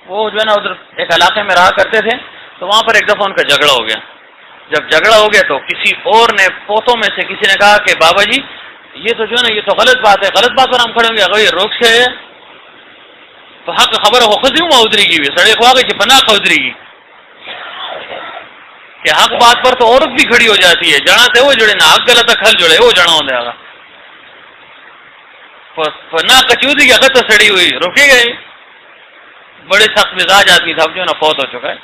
[SPEAKER 1] وہ جو ہے نا ادھر ایک علاقے میں رہا کرتے تھے، تو وہاں پر ایک دفعہ ان کا جھگڑا ہو گیا، جب جھگڑا ہو گیا تو کسی اور نے پوتوں میں سے کسی نے کہا کہ بابا جی یہ تو جو ہے نا یہ تو غلط بات ہے، غلط بات پر ہم کھڑے ہوں گے، اگر یہ روک سے ہے تو حق خبر ہو خود ہوں ادری کی بھی سڑے خواہ کہ پناہ کا ادری کی کہ حق بات پر تو عورت بھی کھڑی ہو جاتی ہے، جڑا تے وہ جڑے نا حق غلط کھل جڑے وہ جڑا ہو جائے گا پناہ کچودی کی اگر تو سڑی ہوئی روکے گئے، بڑے سخت مزاج آدمی تھا جو نا فوت ہو چکا ہے،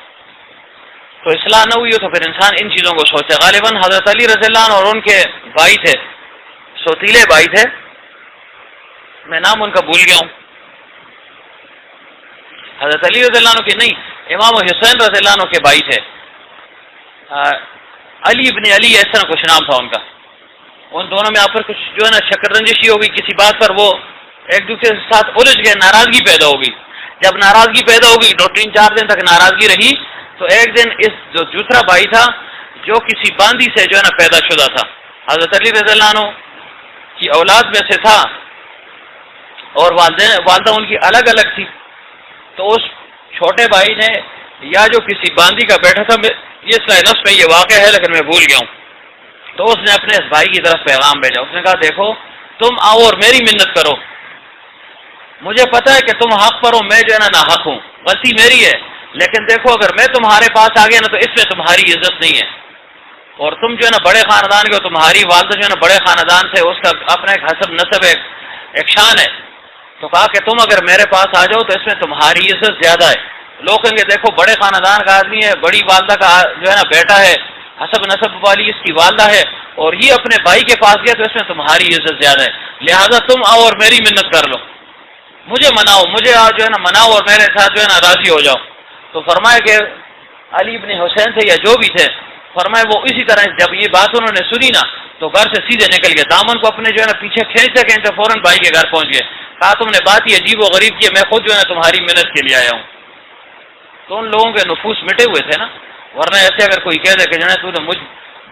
[SPEAKER 1] تو اصلاح نہ ہوئی ہو تو پھر انسان ان چیزوں کو سوچے۔ غالباً حضرت علی رضی اللہ عنہ اور ان کے بھائی تھے، سوتیلے بھائی تھے، میں نام ان کا بھول گیا ہوں، حضرت علی رضی اللہ عنہ کے نہیں، امام حسین رضی اللہ عنہ کے بھائی تھے، علی ابن علی اس طرح کچھ نام تھا ان کا، ان دونوں میں آپس کچھ جو ہے نا شکر رنجشی ہو گئی کسی بات پر، وہ ایک دوسرے کے ساتھ الجھ گئے، ناراضگی پیدا ہو گئی، جب ناراضگی پیدا ہو گئی 2-3-4 دن تک ناراضگی رہی، تو ایک دن اس جو دوسرا بھائی تھا جو کسی باندی سے جو ہے نا پیدا شدہ تھا، حضرت علی رضی اللہ عنہ کی اولاد میں سے تھا اور والدہ ان کی الگ الگ تھی، تو اس چھوٹے بھائی نے یا جو کسی باندی کا بیٹا تھا، یہ اصلاح نفس میں یہ واقع ہے لیکن میں بھول گیا ہوں، تو اس نے اپنے اس بھائی کی طرف پیغام بھیجا، اس نے کہا دیکھو تم آؤ اور میری منت کرو، مجھے پتا ہے کہ تم حق پر ہو، میں جو ہے نا ناحق ہوں، غلطی میری ہے، لیکن دیکھو اگر میں تمہارے پاس آ گیا نا تو اس میں تمہاری عزت نہیں ہے، اور تم جو ہے نا بڑے خاندان کے ہو، تمہاری والدہ جو ہے نا بڑے خاندان سے، اس کا اپنا ایک حسب نسب ایک شان ہے، تو کہا کہ تم اگر میرے پاس آ جاؤ تو اس میں تمہاری عزت زیادہ ہے، لوگ کہیں گے دیکھو بڑے خاندان کا آدمی ہے، بڑی والدہ کا جو ہے نا بیٹا ہے، حسب نسب والی اس کی والدہ ہے، اور یہ اپنے بھائی کے پاس گیا تو اس میں تمہاری عزت زیادہ ہے، لہذا تم آؤ اور میری منت کر لو، مجھے مناؤ، مجھے جو ہے نا مناؤ اور میرے ساتھ جو ہے نا راضی ہو جاؤ۔ تو فرمایا کہ علی ابن حسین تھے یا جو بھی تھے، فرمایا وہ اسی طرح جب یہ بات انہوں نے سنی نا تو گھر سے سیدھے نکل گئے، دامن کو اپنے جو ہے نا پیچھے کھینچتے فوراً بھائی کے گھر پہنچ گئے، کہا تم نے بات یہ عجیب و غریب کی ہے، میں خود جو ہے نا تمہاری منت کے لیے آیا ہوں۔ تو ان لوگوں کے نفوس مٹے ہوئے تھے نا، ورنہ ایسے اگر کوئی کہہ دے کہ جنے تو مجھ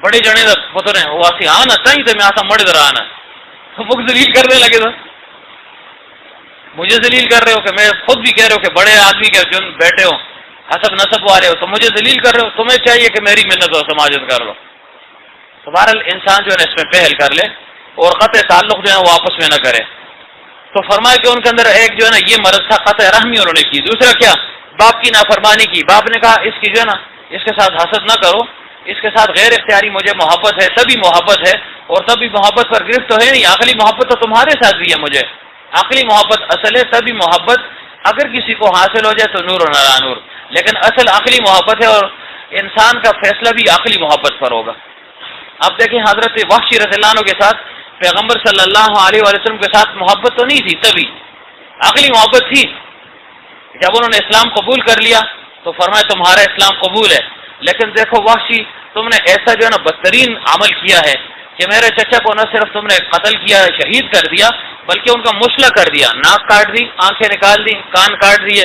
[SPEAKER 1] بڑے جنے پتر ہیں وہ آسی آنا تھی تو میں آتا مڑ در آنا، تو وہ ذلیل کرنے لگے تھے، مجھے ذلیل کر رہے ہو کہ میں خود بھی کہہ رہے ہو کہ بڑے آدمی کے جو بیٹھے ہو حسب نسب والے ہو، تو مجھے ذلیل کر رہے ہو، تمہیں چاہیے کہ میری منت و سماجت کر لو۔ تو بہرحال انسان جو ہے نا اس میں پہل کر لے اور قطع تعلق جو ہے وہ آپس میں نہ کرے۔ تو فرمایا کہ ان کے اندر ایک جو ہے نا یہ مرض تھا قطع رحمی انہوں نے کی، دوسرا کیا باپ کی نافرمانی کی، باپ نے کہا اس کی جو ہے نا اس کے ساتھ حسد نہ کرو، اس کے ساتھ غیر اختیاری مجھے محبت ہے، تبھی محبت ہے، اور تبھی محبت پر گرفت تو ہے نہیں، عقلی محبت تو تمہارے ساتھ بھی ہے، مجھے عقلی محبت اصل ہے، تبھی محبت اگر کسی کو حاصل ہو جائے تو نور و نارا نور، لیکن اصل عقلی محبت ہے، اور انسان کا فیصلہ بھی عقلی محبت پر ہوگا۔ اب دیکھیں حضرت وحشی رضی اللہ عنہ کے ساتھ پیغمبر صلی اللہ علیہ وسلم کے ساتھ محبت تو نہیں تھی، تبھی عقلی محبت تھی، جب انہوں نے اسلام قبول کر لیا تو فرمایا تمہارا اسلام قبول ہے، لیکن دیکھو وحشی تم نے ایسا جو ہے نا بدترین عمل کیا ہے کہ میرے چچا کو نہ صرف تم نے قتل کیا، شہید کر دیا، بلکہ ان کا مسلح کر دیا، ناک کاٹ دی، آنکھیں نکال دی، کان کاٹ دیے،